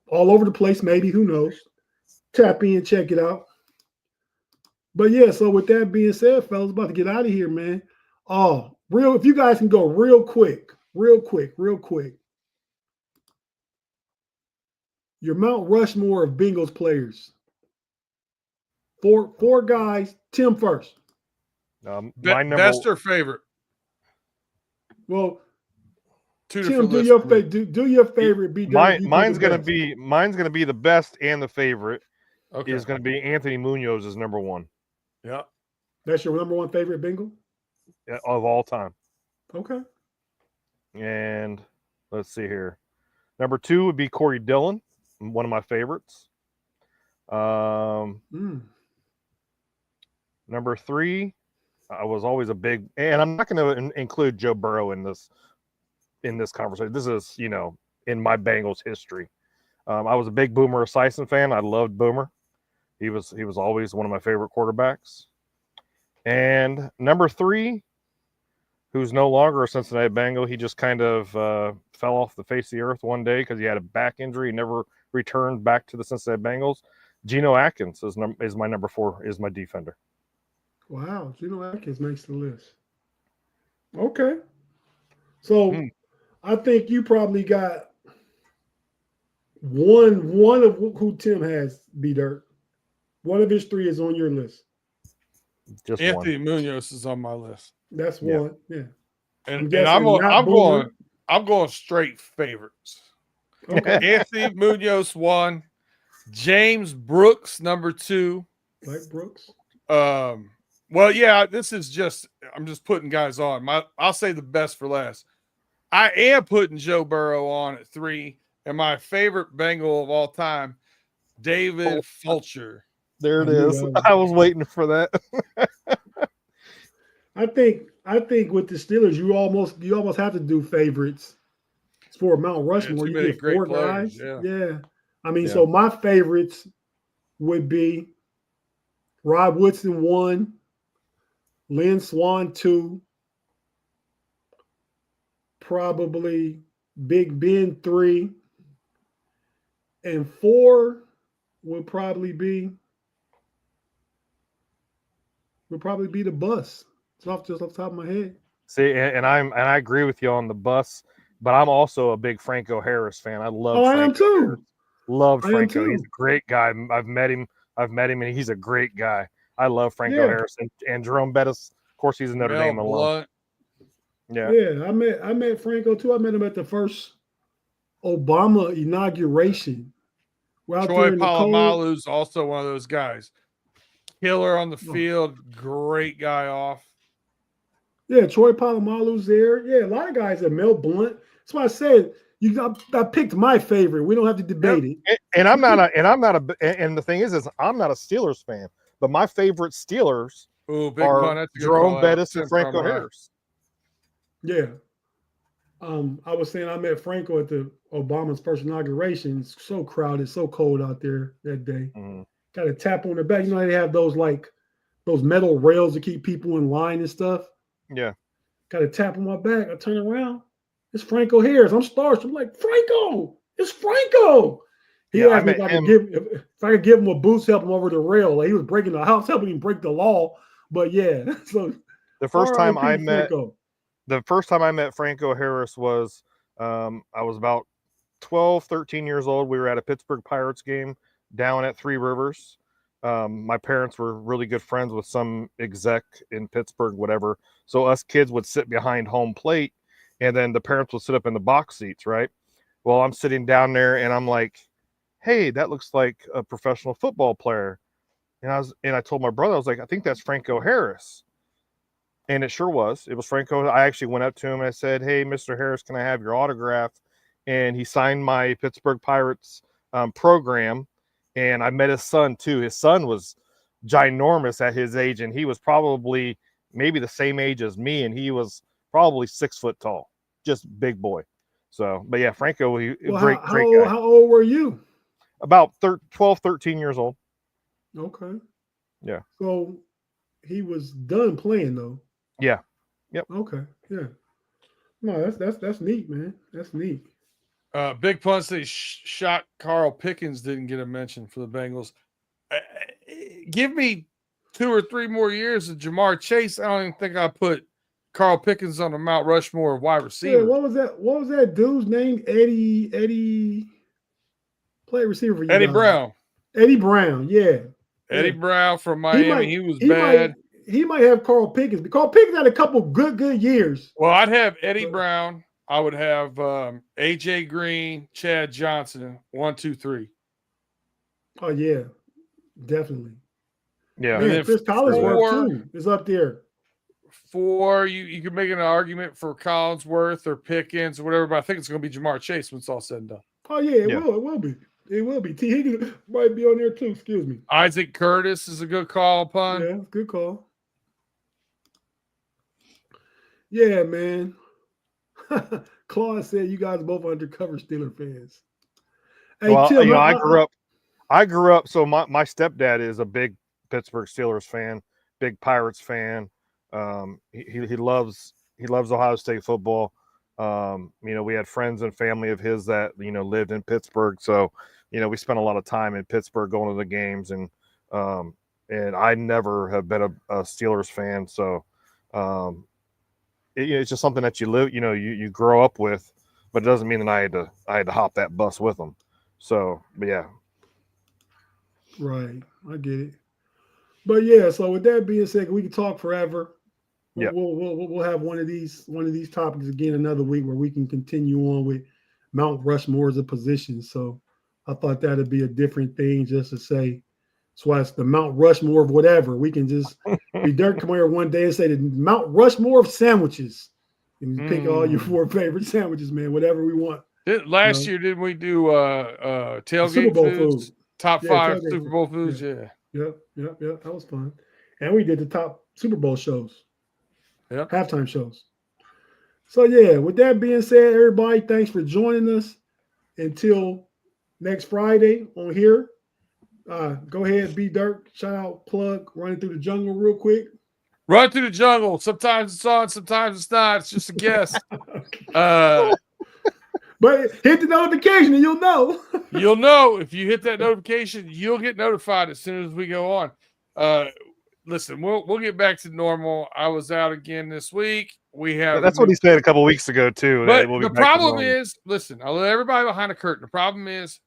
Speaker 6: all over the place, maybe. Who knows? Tap in, check it out. But yeah, so with that being said, fellas, about to get out of here, man. If you guys can go real quick. Your Mount Rushmore of Bengals players. Four guys. Tim first.
Speaker 8: Best or favorite?
Speaker 6: Well,
Speaker 8: Tim,
Speaker 6: do your favorite.
Speaker 7: Mine's gonna be the best and the favorite. Okay. Is gonna be Anthony Munoz is number 1.
Speaker 8: Yeah,
Speaker 6: that's your number 1 favorite Bengal
Speaker 7: of all time.
Speaker 6: Okay.
Speaker 7: And let's see here. Number 2 would be Corey Dillon, one of my favorites. Number 3, I was always a big, and I'm not going to include Joe Burrow in this conversation. This is, in my Bengals history. I was a big Boomer Esiason fan. I loved Boomer. He was always one of my favorite quarterbacks. And number 3, who's no longer a Cincinnati Bengal, he just kind of fell off the face of the earth one day because he had a back injury. He never returned back to the Cincinnati Bengals. Geno Atkins is my number 4, is my defender.
Speaker 6: Wow, Geno Atkins makes the list. Okay. So I think you probably got one of who Tim has, B-Dirt. One of his three is on your list.
Speaker 7: Just
Speaker 8: Anthony
Speaker 7: one.
Speaker 8: Munoz is on my list.
Speaker 6: That's
Speaker 7: Yeah.
Speaker 6: one. Yeah.
Speaker 8: And
Speaker 6: guessing not Boomer.
Speaker 8: I'm going straight favorites.
Speaker 6: Okay.
Speaker 8: Anthony Munoz 1, James Brooks number 2.
Speaker 6: Like Brooks.
Speaker 8: Well, yeah, I'm just putting guys on. I'll say the best for last. I am putting Joe Burrow on at 3, and my favorite Bengal of all time, David Fulcher.
Speaker 7: There it
Speaker 6: I knew
Speaker 7: is.
Speaker 6: that was-
Speaker 7: I was waiting for that.
Speaker 6: I think with the Steelers, you almost have to do favorites for Mount Rushmore.
Speaker 8: too
Speaker 6: You
Speaker 8: many
Speaker 6: get
Speaker 8: great
Speaker 6: 4
Speaker 8: players,
Speaker 6: guys.
Speaker 8: yeah.
Speaker 6: I mean,
Speaker 7: Yeah.
Speaker 6: so my favorites would be Rod Woodson 1, Lynn Swan 2, probably Big Ben 3, and 4 would probably be the bus. It's just off the top of my head.
Speaker 7: See, and I agree with you on the bus, but I'm also a big Franco Harris fan. I love.
Speaker 6: I am
Speaker 7: Franco
Speaker 6: too.
Speaker 7: Harris. Loved
Speaker 6: I am
Speaker 7: Franco.
Speaker 6: too.
Speaker 7: He's a great guy. I've met him, and he's a great guy. I love Franco
Speaker 6: Yeah.
Speaker 7: Harris and Jerome Bettis. Of course, he's a Notre
Speaker 8: Mel
Speaker 7: Dame alum.
Speaker 8: Blunt.
Speaker 7: Yeah.
Speaker 6: Yeah, I met Franco too. I met him at the first Obama inauguration. We're out
Speaker 8: Troy
Speaker 6: there in the cold.
Speaker 8: Polamalu's also one of those guys. Killer on the field, great guy off.
Speaker 6: Yeah, Troy Polamalu's there. Yeah, a lot of guys at Mel Blunt. That's why I said I picked my favorite. We don't have to debate it.
Speaker 7: And the thing is I'm not a Steelers fan, but my favorite Steelers
Speaker 8: Ooh, big
Speaker 7: are
Speaker 8: pun. That's a good
Speaker 7: Jerome
Speaker 8: call out.
Speaker 7: Bettis and
Speaker 8: Tim
Speaker 7: Franco
Speaker 8: Carmine.
Speaker 7: Harris.
Speaker 6: Yeah. I was saying I met Franco at the Obama's first inauguration. It's so crowded, so cold out there that day. Got a tap on the back. You know how they have those metal rails to keep people in line and stuff.
Speaker 7: Yeah.
Speaker 6: Got a tap on my back. I turn around. It's Franco Harris. I'm starstruck. I'm like, Franco, it's Franco. He
Speaker 7: Yeah, I
Speaker 6: asked me
Speaker 7: met
Speaker 6: if I could give him a boost, help him over the rail. Like he was breaking the house, helping him break the law. But yeah, so
Speaker 7: The first time I
Speaker 6: R.I.P.
Speaker 7: met
Speaker 6: Franco.
Speaker 7: Franco Harris was I was about 12, 13 years old. We were at a Pittsburgh Pirates game down at Three Rivers. My parents were really good friends with some exec in Pittsburgh, whatever. So us kids would sit behind home plate, and then the parents would sit up in the box seats, right? Well, I'm sitting down there, and I'm like, "Hey, that looks like a professional football player." And I told my brother, I was like, "I think that's Franco Harris." And it sure was. It was Franco. I actually went up to him and I said, "Hey, Mr. Harris, can I have your autograph?" And he signed my Pittsburgh Pirates program. And I met his son too. His son was ginormous at his age, and he was probably maybe the same age as me, and he was probably 6 foot tall, just big boy. So, but yeah, Franco, great guy.
Speaker 6: How old were you?
Speaker 7: About 12, 13 years old.
Speaker 6: Okay.
Speaker 7: Yeah.
Speaker 6: So he was done playing though.
Speaker 7: Yeah. Yep.
Speaker 6: Okay. Yeah. No, that's neat, man. That's neat.
Speaker 8: Big pun says shot Carl Pickens didn't get a mention for the Bengals. Give me 2 or 3 more years of Jamar Chase. I don't even think I put Carl Pickens on the Mount Rushmore of wide receiver.
Speaker 6: Yeah, what was that dude's name? Eddie play receiver for you
Speaker 8: Eddie
Speaker 6: guys.
Speaker 8: Brown.
Speaker 6: Eddie Brown, yeah.
Speaker 8: Eddie Brown from Miami. He was
Speaker 6: he
Speaker 8: bad.
Speaker 6: He might have Carl Pickens. But Carl Pickens had a couple good years.
Speaker 8: Well, I'd have Eddie Brown. I would have AJ Green, Chad Johnson, 1, 2, 3.
Speaker 6: Oh yeah, definitely.
Speaker 7: Yeah.
Speaker 6: Man, Chris Collinsworth too is up there.
Speaker 8: 4, you could make an argument for Collinsworth or Pickens or whatever, but I think it's going to be Jamar Chase when it's all said and done.
Speaker 6: Oh yeah, it will be. It will be. T. Higgins might be on there too. Excuse me.
Speaker 8: Isaac Curtis is a good call upon.
Speaker 6: Yeah, good call. Yeah, man. Claude said you guys are both undercover Steeler fans. Hey,
Speaker 7: Well,
Speaker 6: Tim,
Speaker 7: I grew up. So my stepdad is a big Pittsburgh Steelers fan, big Pirates fan. He loves Ohio State football. We had friends and family of his that lived in Pittsburgh, so we spent a lot of time in Pittsburgh going to the games, and I never have been a Steelers fan. So it's just something that you live, you grow up with, but it doesn't mean that I had to hop that bus with them. So, but yeah.
Speaker 6: Right. I get it. But yeah, so with that being said, we can talk forever.
Speaker 7: Yeah.
Speaker 6: We'll have one of these topics again another week where we can continue on with Mount Rushmore as a position. So I thought that'd be a different thing just to say. So that's the Mount Rushmore of whatever. We can just be Dirk come here one day and say the Mount Rushmore of sandwiches. And pick all your 4 favorite sandwiches, man, whatever we want.
Speaker 8: Last year, didn't we do tailgate
Speaker 6: Super Bowl
Speaker 8: foods?
Speaker 6: food.
Speaker 8: Top
Speaker 6: Yeah,
Speaker 8: 5
Speaker 6: tailgate
Speaker 8: Super Bowl foods, yeah.
Speaker 6: Yep. That was fun. And we did the top Super Bowl shows.
Speaker 8: Yep.
Speaker 6: Halftime shows. So yeah, with that being said, everybody, thanks for joining us. Until next Friday on here. Go ahead, B Dirt. Shout out, plug, running through the jungle real quick.
Speaker 8: Run through the jungle. Sometimes it's on, sometimes it's not. It's just a guess.
Speaker 6: But hit the notification and you'll know.
Speaker 8: You'll know if you hit that notification, you'll get notified as soon as we go on. Listen, we'll get back to normal. I was out again this week. We have
Speaker 7: That's what he said a couple weeks ago too.
Speaker 8: But
Speaker 7: We'll be
Speaker 8: the
Speaker 7: back to
Speaker 8: problem
Speaker 7: normal.
Speaker 8: is, listen, I'll let everybody behind the curtain. The problem is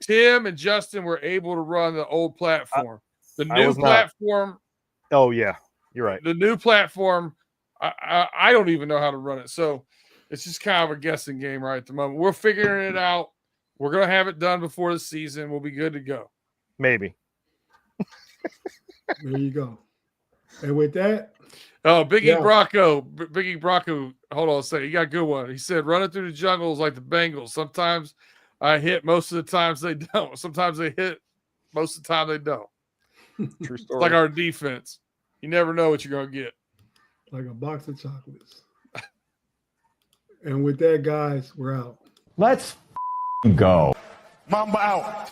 Speaker 8: Tim and Justin were able to run the old platform. The
Speaker 7: I
Speaker 8: new
Speaker 7: was not.
Speaker 8: platform.
Speaker 7: Oh yeah, you're right.
Speaker 8: The new platform, I don't even know how to run it. So it's just kind of a guessing game right at the moment. We're figuring it out. We're going to have it done before the season. We'll be good to go.
Speaker 7: Maybe.
Speaker 6: There you go. And with that.
Speaker 8: Oh, Big E
Speaker 6: Yeah.
Speaker 8: Brocco. Hold on a second. You got a good one. He said, running through the jungle is like the Bengals. Sometimes I hit, most of the times they don't. Sometimes they hit, most of the time they don't.
Speaker 7: True
Speaker 8: It's
Speaker 7: story.
Speaker 8: like our defense. You never know what you're going to get.
Speaker 6: Like a box of chocolates. And with that, guys, we're out.
Speaker 4: Let's go.
Speaker 5: Mamba out.